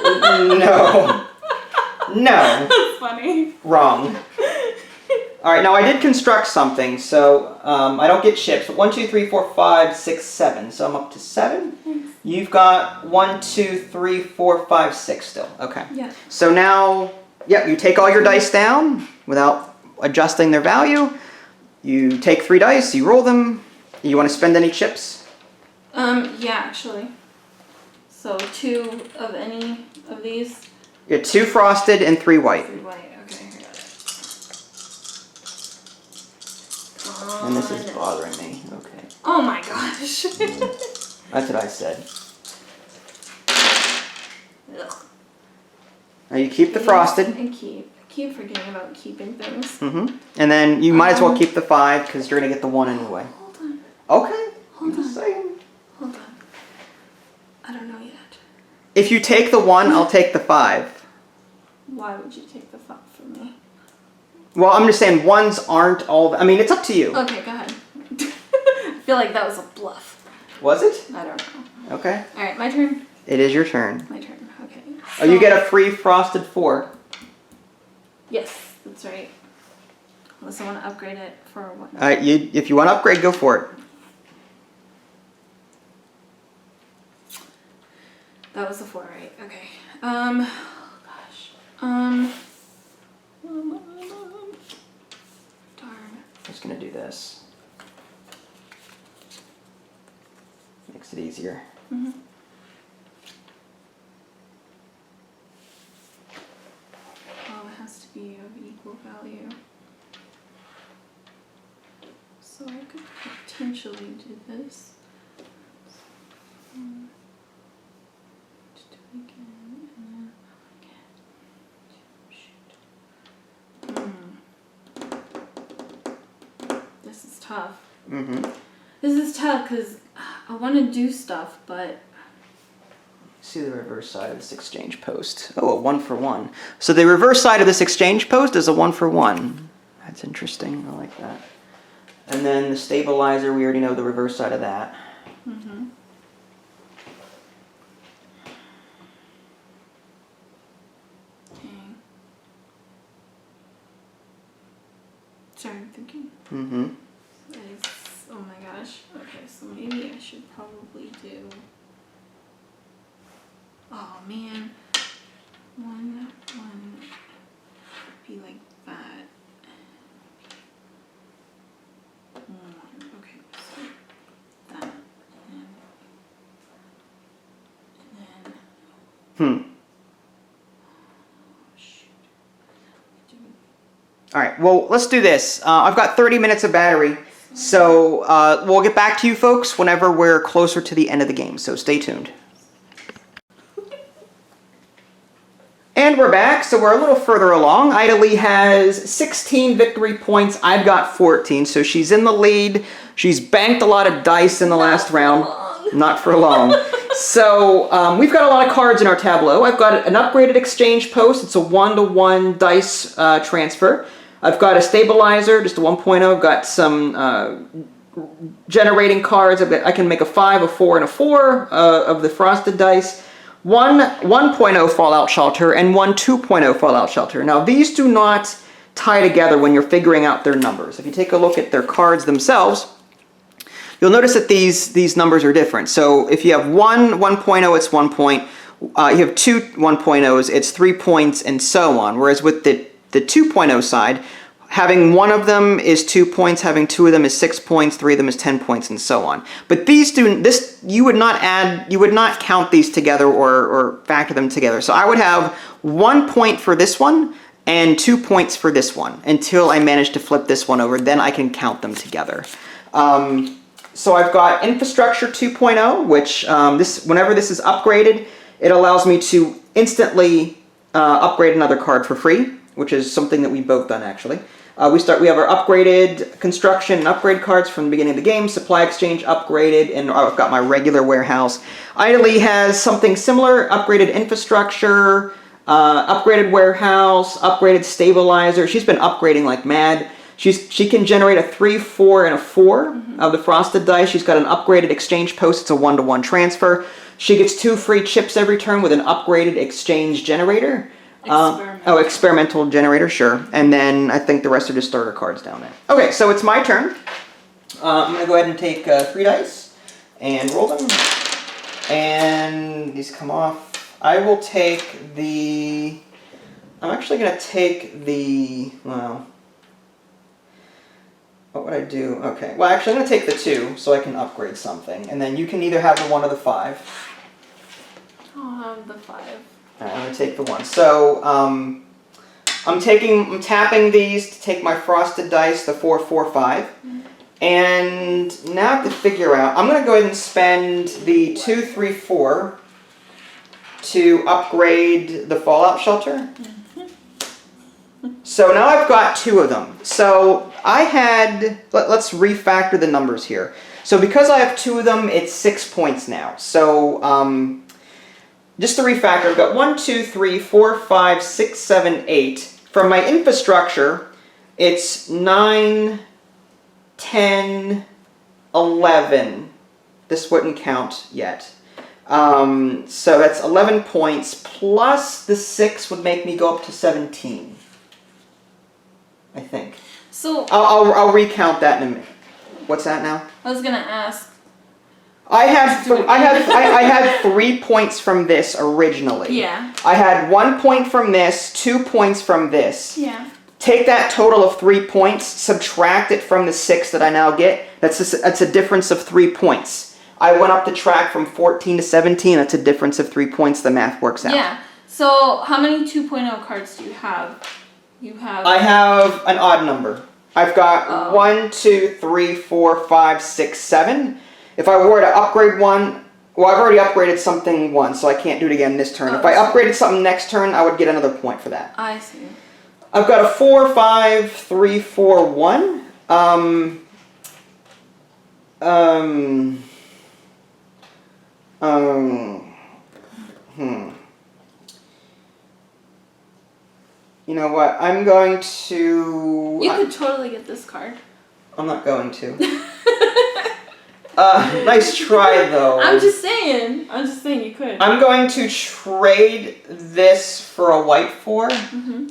[SPEAKER 1] no. No.
[SPEAKER 2] That's funny.
[SPEAKER 1] Wrong. All right, now I did construct something, so I don't get chips. But 1, 2, 3, 4, 5, 6, 7. So I'm up to 7.
[SPEAKER 2] Thanks.
[SPEAKER 1] You've got 1, 2, 3, 4, 5, 6 still. Okay.
[SPEAKER 2] Yeah.
[SPEAKER 1] So now, yeah, you take all your dice down without adjusting their value. You take 3 dice, you roll them. You want to spend any chips?
[SPEAKER 2] Yeah, actually. So 2 of any of these.
[SPEAKER 1] You get 2 frosted and 3 white.
[SPEAKER 2] 3 white. Okay, I got it.
[SPEAKER 1] And this is bothering me. Okay.
[SPEAKER 2] Oh my gosh.
[SPEAKER 1] That's what I said.
[SPEAKER 2] Ugh.
[SPEAKER 1] Now you keep the frosted.
[SPEAKER 2] I keep forgetting about keeping things.
[SPEAKER 1] Mm-hmm. And then you might as well keep the 5 because you're gonna get the 1 anyway.
[SPEAKER 2] Hold on.
[SPEAKER 1] Okay.
[SPEAKER 2] Hold
[SPEAKER 1] Just
[SPEAKER 2] on.
[SPEAKER 1] saying.
[SPEAKER 2] Hold on. I don't know yet.
[SPEAKER 1] If you take the 1, I'll take the 5.
[SPEAKER 2] Why would you take the 5 from me?
[SPEAKER 1] Well, I'm just saying 1s aren't all. I mean, it's up to you.
[SPEAKER 2] Okay, go ahead. I feel like that was a bluff.
[SPEAKER 1] Was it?
[SPEAKER 2] I don't know.
[SPEAKER 1] Okay.
[SPEAKER 2] All right, my turn.
[SPEAKER 1] It is your turn.
[SPEAKER 2] My turn. Okay.
[SPEAKER 1] Oh, you get a free frosted 4.
[SPEAKER 2] Yes, that's right. Unless I want to upgrade it for what?
[SPEAKER 1] If you want to upgrade, go for it.
[SPEAKER 2] That was a 4, right? Okay. Oh gosh. Darn.
[SPEAKER 1] I'm just gonna do this. Makes it easier.
[SPEAKER 2] Mm-hmm. Oh, it has to be of equal value. So I could potentially do this. Just do it again, and then again. This is tough.
[SPEAKER 1] Mm-hmm.
[SPEAKER 2] This is tough because I want to do stuff, but
[SPEAKER 1] See the reverse side of this exchange post. Oh, a 1 for 1. So the reverse side of this exchange post is a 1 for 1. That's interesting. I like that. And then the stabilizer, we already know the reverse side of that.
[SPEAKER 2] mm-hmm. Dang. Sorry, I'm thinking.
[SPEAKER 1] Mm-hmm.
[SPEAKER 2] Oh my gosh. Okay, so maybe I should probably do. Oh man. One be like that. Okay, so that and then. Shoot.
[SPEAKER 1] All right, well, let's do this. I've got 30 minutes of battery, so we'll get back to you folks whenever we're closer to the end of the game, so stay tuned. And we're back, so we're a little further along. Ida Lee has 16 victory points. I've got 14, so she's in the lead. She's banked a lot of dice in the last round. Not for long. So we've got a lot of cards in our tableau. I've got an upgraded exchange post. It's a 1-to-1 dice transfer. I've got a stabilizer, just a 1.0. I've got some generating cards. I can make a 5, a 4, and a 4 of the frosted dice. One 1.0 Fallout Shelter and one 2.0 Fallout Shelter. Now these do not tie together when you're figuring out their numbers. If you take a look at their cards themselves, you'll notice that these numbers are different. So if you have one 1.0, it's 1 point. You have two 1.0s, it's 3 points, and so on. Whereas with the 2.0 side, having one of them is 2 points, having two of them is 6 points, 3 of them is 10 points, and so on. But these you would not count these together or factor them together. So I would have 1 point for this one and 2 points for this one until I manage to flip this one over. Then I can count them together. So I've got Infrastructure 2.0, which whenever this is upgraded, it allows me to instantly upgrade another card for free, which is something that we've both done actually. We have our upgraded construction and upgrade cards from the beginning of the game, supply exchange upgraded, and I've got my regular warehouse. Ida Lee has something similar, upgraded infrastructure, upgraded warehouse, upgraded stabilizer. She's been upgrading like mad. She can generate a 3, 4, and a 4 of the frosted dice. She's got an upgraded exchange post. It's a 1-to-1 transfer. She gets 2 free chips every turn with an upgraded exchange generator. Experimental generator, sure. And then I think the rest are just starter cards down there. Okay, so it's my turn. I'm going to go ahead and take 3 dice and roll them. And these come off. I will take the... I'm actually going to take the... Well... What would I do? Okay. Well, actually, I'm going to take the 2 so I can upgrade something. And then you can either have the 1 or the 5.
[SPEAKER 2] I'll have the 5.
[SPEAKER 1] Alright, I'm going to take the 1. So, I'm tapping these to take my frosted dice, the 4, 4, 5. Mm-hmm. And now I have to figure out, I'm going to go ahead and spend the 2, 3, 4 to upgrade the fallout shelter. Mm-hmm. So now I've got 2 of them. So I had, let's refactor the numbers here. So because I have 2 of them, it's 6 points now. So, just to refactor, I've got 1, 2, 3, 4, 5, 6, 7, 8. From my infrastructure, it's 9, 10, 11. This wouldn't count yet. So that's 11 points, plus the 6 would make me go up to 17. I think.
[SPEAKER 2] So
[SPEAKER 1] I'll recount that in a minute. What's that now?
[SPEAKER 2] I was gonna ask.
[SPEAKER 1] I had 3 points from this originally.
[SPEAKER 2] Yeah.
[SPEAKER 1] I had 1 point from this, 2 points from this.
[SPEAKER 2] Yeah.
[SPEAKER 1] Take that total of 3 points, subtract it from the 6 that I now get. That's a difference of 3 points. I went up the track from 14 to 17. That's a difference of 3 points. The math works out.
[SPEAKER 2] Yeah. So how many 2.0 cards do you have?
[SPEAKER 1] I have an odd number. I've got 1, 2, 3, 4, 5, 6, 7. If I were to upgrade one, well, I've already upgraded something once, so I can't do it again this turn. If I upgraded something next turn, I would get another point for that.
[SPEAKER 2] I see.
[SPEAKER 1] I've got a 4, 5, 3, 4, 1. You know what? I'm going to...
[SPEAKER 2] You could totally get this card.
[SPEAKER 1] I'm not going to. Nice try, though.
[SPEAKER 2] I'm just saying you could.
[SPEAKER 1] I'm going to trade this for a white 4.
[SPEAKER 2] Mm-hmm.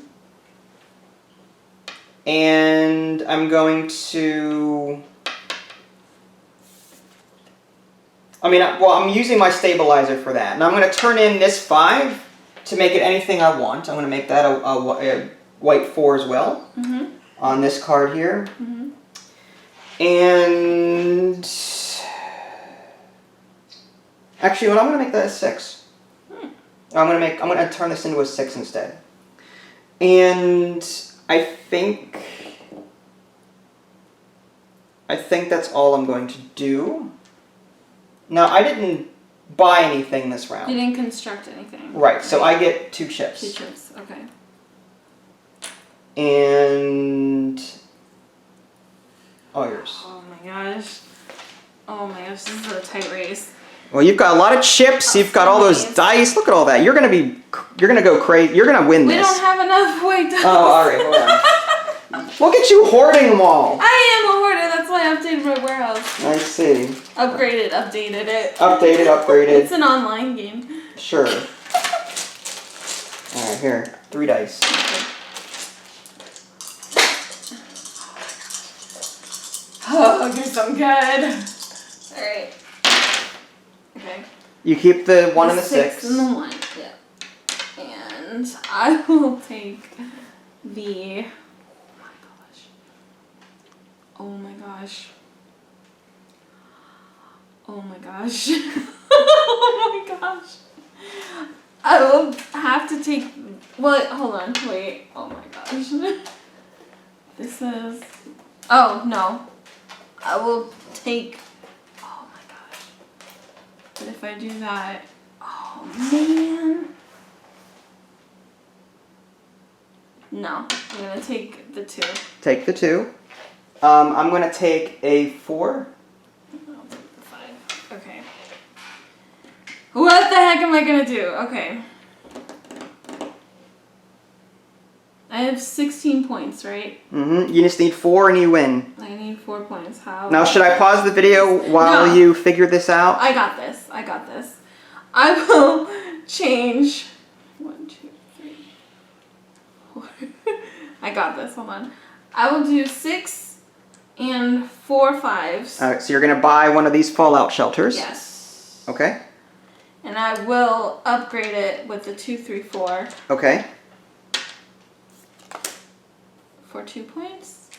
[SPEAKER 1] And I'm going to... I'm using my stabilizer for that. And I'm going to turn in this 5 to make it anything I want. I'm going to make that a white 4 as well.
[SPEAKER 2] Mm-hmm. On
[SPEAKER 1] this card here.
[SPEAKER 2] Mm-hmm.
[SPEAKER 1] And... Actually, I'm going to make that a 6. I'm going to turn this into a 6 instead. And I think that's all I'm going to do. Now, I didn't buy anything this round.
[SPEAKER 2] You didn't construct anything.
[SPEAKER 1] Right, so I get 2 chips.
[SPEAKER 2] 2 chips, okay.
[SPEAKER 1] And... all yours.
[SPEAKER 2] Oh my gosh. Oh my gosh, this is a tight race.
[SPEAKER 1] Well, you've got a lot of chips. You've got all those dice. Look at all that. You're gonna go crazy. You're gonna win this.
[SPEAKER 2] We don't have enough white dice.
[SPEAKER 1] Oh, all right. Hold on. Look at you hoarding them all.
[SPEAKER 2] I am a hoarder. That's why I updated my warehouse.
[SPEAKER 1] I see.
[SPEAKER 2] Updated it.
[SPEAKER 1] Upgraded.
[SPEAKER 2] It's an online game.
[SPEAKER 1] Sure. All right, here. 3 dice.
[SPEAKER 2] Oh, you're so good. All right. Okay.
[SPEAKER 1] You keep the 1 and the 6.
[SPEAKER 2] And the 1, yeah. And I will take the... Oh my gosh. Oh my gosh. Oh my gosh. I will have to take... Well, hold on. Wait. Oh my gosh. This is... Oh, no. I will take... Oh my gosh. But if I do that... Oh, man. No. I'm going to take the 2.
[SPEAKER 1] Take the 2. I'm going to take a 4.
[SPEAKER 2] I'll take the 5. Okay. What the heck am I going to do? Okay. I have 16 points, right?
[SPEAKER 1] Mm-hmm. You just need 4 and you win.
[SPEAKER 2] I need 4 points. How?
[SPEAKER 1] Now, should I pause the video while you figure this out?
[SPEAKER 2] I got this. I will change 1, 2, 3, I got this. Hold on. I will do 6 and 4 5s.
[SPEAKER 1] All right, so you're going to buy one of these fallout shelters.
[SPEAKER 2] Yes.
[SPEAKER 1] Okay.
[SPEAKER 2] And I will upgrade it with the 2 3 4
[SPEAKER 1] Okay.
[SPEAKER 2] for 2 points.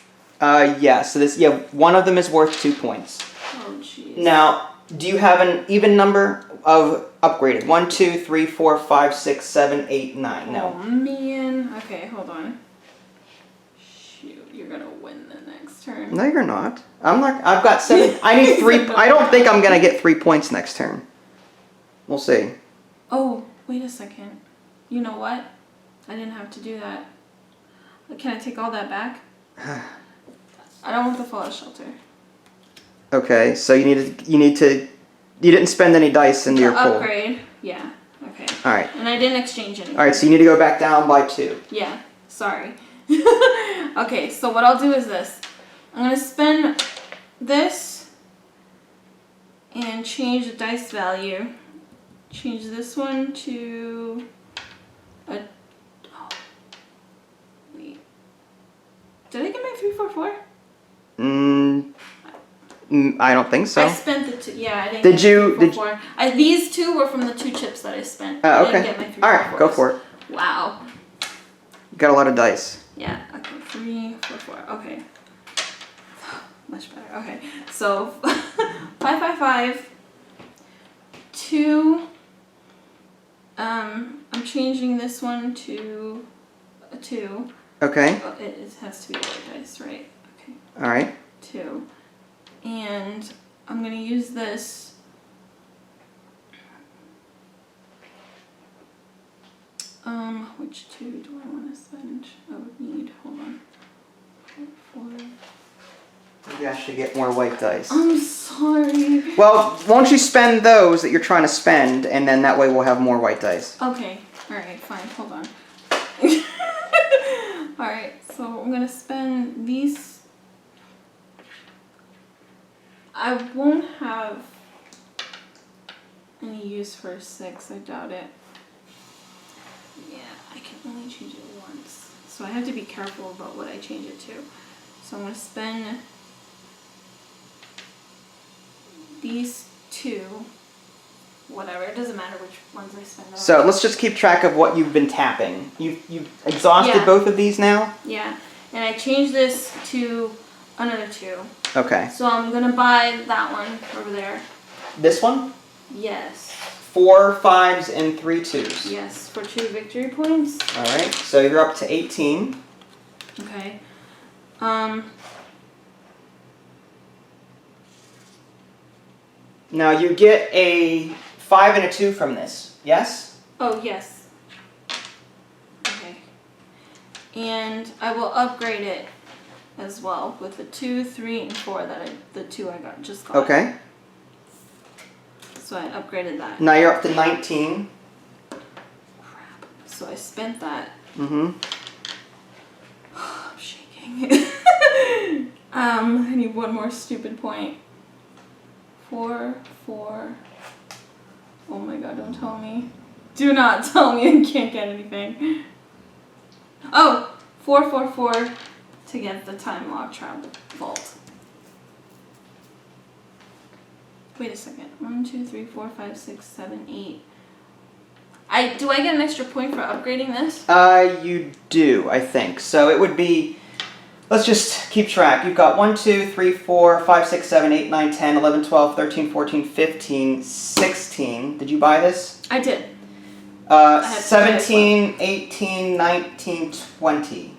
[SPEAKER 1] Yeah, so one of them is worth 2 points.
[SPEAKER 2] Oh, jeez.
[SPEAKER 1] Now, do you have an even number of upgraded? 1, 2, 3, 4, 5, 6, 7, 8, 9. No.
[SPEAKER 2] Oh, man. Okay, hold on. Shoot, you're gonna win the next turn.
[SPEAKER 1] No, you're not. I've got 7. I need 3. I don't think I'm going to get 3 points next turn. We'll see.
[SPEAKER 2] Oh, wait a second. You know what? I didn't have to do that. Can I take all that back? I don't want the fallout shelter.
[SPEAKER 1] Okay, so you didn't spend any dice into your pool.
[SPEAKER 2] Upgrade. Yeah. Okay.
[SPEAKER 1] All right.
[SPEAKER 2] And I didn't exchange anything.
[SPEAKER 1] All right, so you need to go back down by 2.
[SPEAKER 2] Yeah. Sorry. Okay, so what I'll do is this. I'm going to spend this and change the dice value. Change this one to a... Oh, wait. Did I get my 3 4 4?
[SPEAKER 1] I don't think so.
[SPEAKER 2] I spent the 2. Yeah, I didn't
[SPEAKER 1] Did
[SPEAKER 2] get
[SPEAKER 1] you-
[SPEAKER 2] 3 4 4. These 2 were from the 2 chips that I spent. I
[SPEAKER 1] Okay.
[SPEAKER 2] didn't get my 3
[SPEAKER 1] All
[SPEAKER 2] 4
[SPEAKER 1] right, go for it.
[SPEAKER 2] Wow.
[SPEAKER 1] You got a lot of dice.
[SPEAKER 2] Yeah, okay, 3 4 4. Okay. Much better. Okay. So 5 5 5 2 I'm changing this one to a 2.
[SPEAKER 1] Okay.
[SPEAKER 2] Oh, it has to be white dice, right? Okay.
[SPEAKER 1] All right.
[SPEAKER 2] 2. And I'm going to use this. Which 2 do I want to spend? I would need, hold on. 4.
[SPEAKER 1] Maybe I should get more white dice.
[SPEAKER 2] I'm sorry.
[SPEAKER 1] Well, won't you spend those that you're trying to spend, and then that way we'll have more white dice.
[SPEAKER 2] Okay. Alright, fine. Hold on. Alright, so I'm going to spend these. I won't have any use for a 6. I doubt it. Yeah, I can only change it once. So I have to be careful about what I change it to. So I'm going to spend these 2. Whatever, it doesn't matter which ones I spend on.
[SPEAKER 1] So let's just keep track of what you've been tapping. You've exhausted
[SPEAKER 2] Yeah.
[SPEAKER 1] both of these now?
[SPEAKER 2] Yeah, and I changed this to another 2.
[SPEAKER 1] Okay.
[SPEAKER 2] So I'm going to buy that one over there.
[SPEAKER 1] This one?
[SPEAKER 2] Yes.
[SPEAKER 1] 4 5s and 3 2s.
[SPEAKER 2] Yes, for 2 victory points.
[SPEAKER 1] All right, so you're up to 18.
[SPEAKER 2] Okay.
[SPEAKER 1] Now you get a 5 and a 2 from this, yes?
[SPEAKER 2] Oh, yes. Okay. And I will upgrade it as well with the 2, 3, and 4 the 2 I just got.
[SPEAKER 1] Okay.
[SPEAKER 2] So I upgraded that.
[SPEAKER 1] Now you're up to 19.
[SPEAKER 2] Crap. So I spent that.
[SPEAKER 1] Mm-hmm.
[SPEAKER 2] I'm shaking. I need one more stupid point. 4 4. Oh my god, don't tell me. Do not tell me I can't get anything. Oh! 4 4 4 to get the time lock trap vault. Wait a second. 1 2 3 4 5 6 7 8. Do I get an extra point for upgrading this?
[SPEAKER 1] You do, I think. So it would be, let's just keep track. You've got 1 2 3 4 5 6 7 8 9 10 11 12 13 14 15 16. Did you buy this?
[SPEAKER 2] I did.
[SPEAKER 1] 17, 18, 19, 20.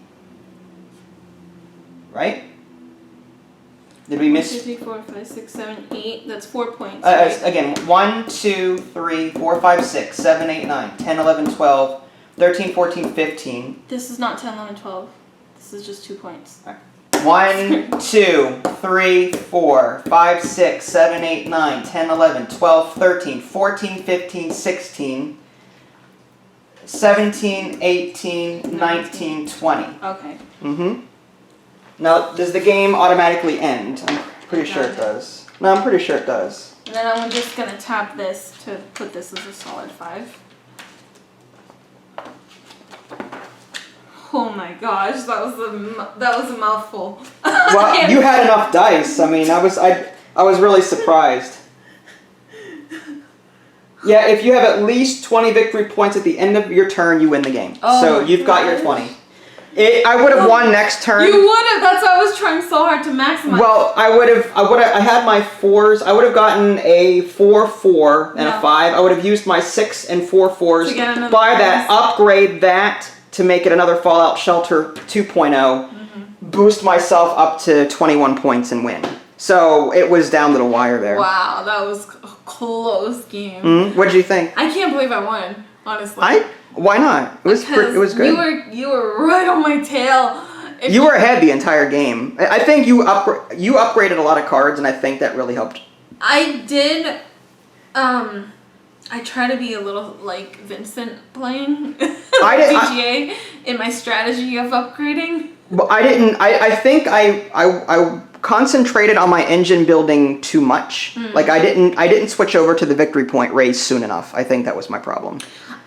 [SPEAKER 1] Right? Did we
[SPEAKER 2] 1
[SPEAKER 1] miss?
[SPEAKER 2] 2 3 4 5 6 7 8. That's 4 points. Right?
[SPEAKER 1] Again, 1 2 3 4 5 6 7 8 9 10 11 12 13 14 15.
[SPEAKER 2] This is not 10 11 12. This is just 2 points.
[SPEAKER 1] 1 2 3 4 5 6 7 8 9 10 11 12 13 14 15 16 17 18 19 20.
[SPEAKER 2] Okay.
[SPEAKER 1] Mm-hmm. Now, does the game automatically end? I'm pretty sure it does. No, I'm pretty sure it does.
[SPEAKER 2] And then I'm just gonna tap this to put this as a solid 5. Oh my gosh, that was a mouthful.
[SPEAKER 1] Well, you had enough dice. I mean, I was really surprised. Yeah, if you have at least 20 victory points at the end of your turn, you win the game.
[SPEAKER 2] Oh,
[SPEAKER 1] so you've got your 20. I would have won next turn.
[SPEAKER 2] You would have. That's why I was trying so hard to maximize.
[SPEAKER 1] Well, I had my 4s. I would have gotten a 4-4 and a 5. I would have used my 6 and 4 4s.
[SPEAKER 2] To get another
[SPEAKER 1] buy that, upgrade that to make it another Fallout Shelter 2.0. Boost myself up to 21 points and win. So it was down to the wire there.
[SPEAKER 2] Wow, that was a close game.
[SPEAKER 1] What did you think?
[SPEAKER 2] I can't believe I won. Honestly.
[SPEAKER 1] Why not? It was good.
[SPEAKER 2] You were right on my tail.
[SPEAKER 1] You were ahead the entire game. I think you upgraded a lot of cards, and I think that really helped.
[SPEAKER 2] I did. I try to be a little like Vincent playing DGA in my strategy of upgrading.
[SPEAKER 1] But I didn't. I think I concentrated on my engine building too much. Like I didn't switch over to the victory point raise soon enough. I think that was my problem.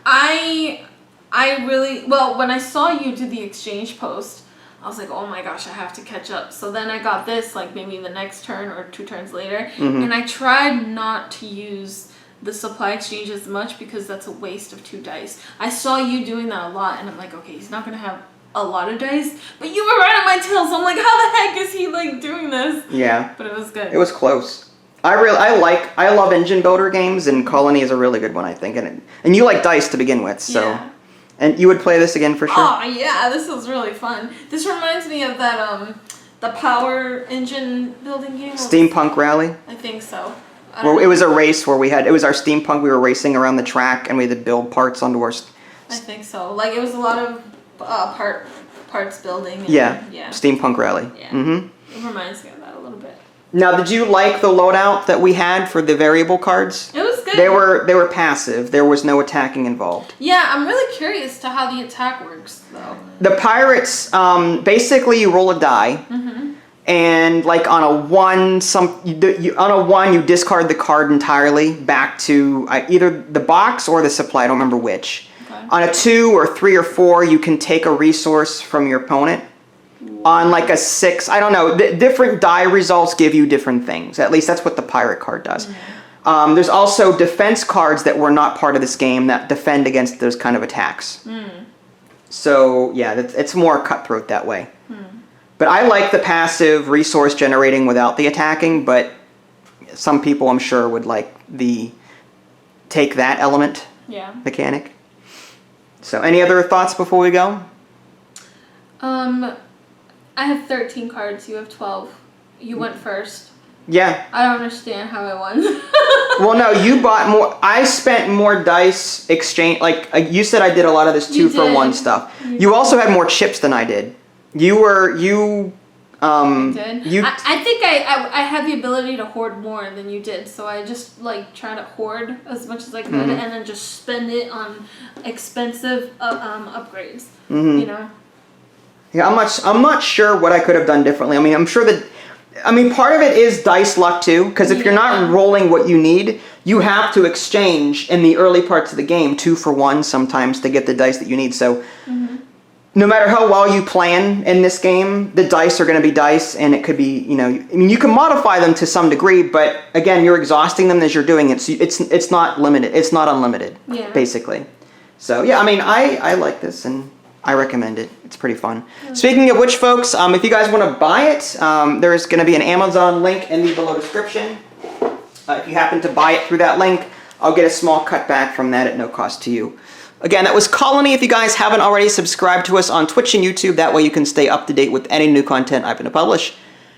[SPEAKER 2] I really, well, when I saw you do the exchange post, I was like, oh my gosh, I have to catch up. So then I got this, like maybe the next turn or 2 turns later. And I tried not to use the supply exchange as much because that's a waste of 2 dice. I saw you doing that a lot and I'm like, okay, he's not going to have a lot of dice. But you were right on my tail, so I'm like, how the heck is he like doing this?
[SPEAKER 1] Yeah.
[SPEAKER 2] But it was good.
[SPEAKER 1] It was close. I love engine builder games, and Colony is a really good one, I think. And you like dice to begin with, so.
[SPEAKER 2] Yeah.
[SPEAKER 1] And you would play this again for sure?
[SPEAKER 2] Oh yeah, this was really fun. This reminds me of that the power engine building game.
[SPEAKER 1] Steampunk Rally?
[SPEAKER 2] I think so.
[SPEAKER 1] Well, it was a race where it was our steampunk, we were racing around the track and we had to build parts onto our...
[SPEAKER 2] I think so. Like it was a lot of parts building. And,
[SPEAKER 1] yeah,
[SPEAKER 2] yeah.
[SPEAKER 1] Steampunk Rally.
[SPEAKER 2] Yeah. It reminds me of that a little bit.
[SPEAKER 1] Now, did you like the loadout that we had for the variable cards?
[SPEAKER 2] It was good.
[SPEAKER 1] They were passive. There was no attacking involved.
[SPEAKER 2] Yeah, I'm really curious to how the attack works, though.
[SPEAKER 1] The pirates, basically you roll a die, and like on a 1, you discard the card entirely back to either the box or the supply. I don't remember which. Okay. On a 2 or 3 or 4, you can take a resource from your opponent. On like a 6, I don't know, different die results give you different things. At least that's what the pirate card does. There's also defense cards that were not part of this game that defend against those kind of attacks. So yeah, it's more cutthroat that way. But I like the passive resource generating without the attacking, but some people I'm sure would like the take that element mechanic. So any other thoughts before we go?
[SPEAKER 2] I have 13 cards, you have 12. You went first.
[SPEAKER 1] Yeah.
[SPEAKER 2] I don't understand how I won.
[SPEAKER 1] Well, no, you bought more. I spent more dice exchange. Like you said, I did a lot of this 2-for-1 stuff. You also had more chips than I did. I did.
[SPEAKER 2] I think I had the ability to hoard more than you did, so I just like try to hoard as much as I could and then just spend it on expensive upgrades. You know.
[SPEAKER 1] Yeah, I'm not sure what I could have done differently. I mean, I'm sure that. I mean, part of it is dice luck too, because if you're not rolling what you need, you have to exchange in the early parts of the game 2-for-1 sometimes to get the dice that you need. So no matter how well you plan in this game, the dice are going to be dice, and it could be, you know, I mean, you can modify them to some degree, but again, you're exhausting them as you're doing it. So it's not limited. It's not unlimited, basically. So yeah, I mean, I like this and I recommend it. It's pretty fun. Speaking of which, folks, if you guys want to buy it, there's going to be an Amazon link in the below description. If you happen to buy it through that link, I'll get a small cutback from that at no cost to you. Again, that was Colony. If you guys haven't already, subscribed to us on Twitch and YouTube. That way you can stay up to date with any new content I'm going to publish.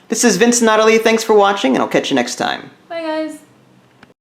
[SPEAKER 1] This is Vince and Natalie. Thanks for watching, and I'll catch you next time.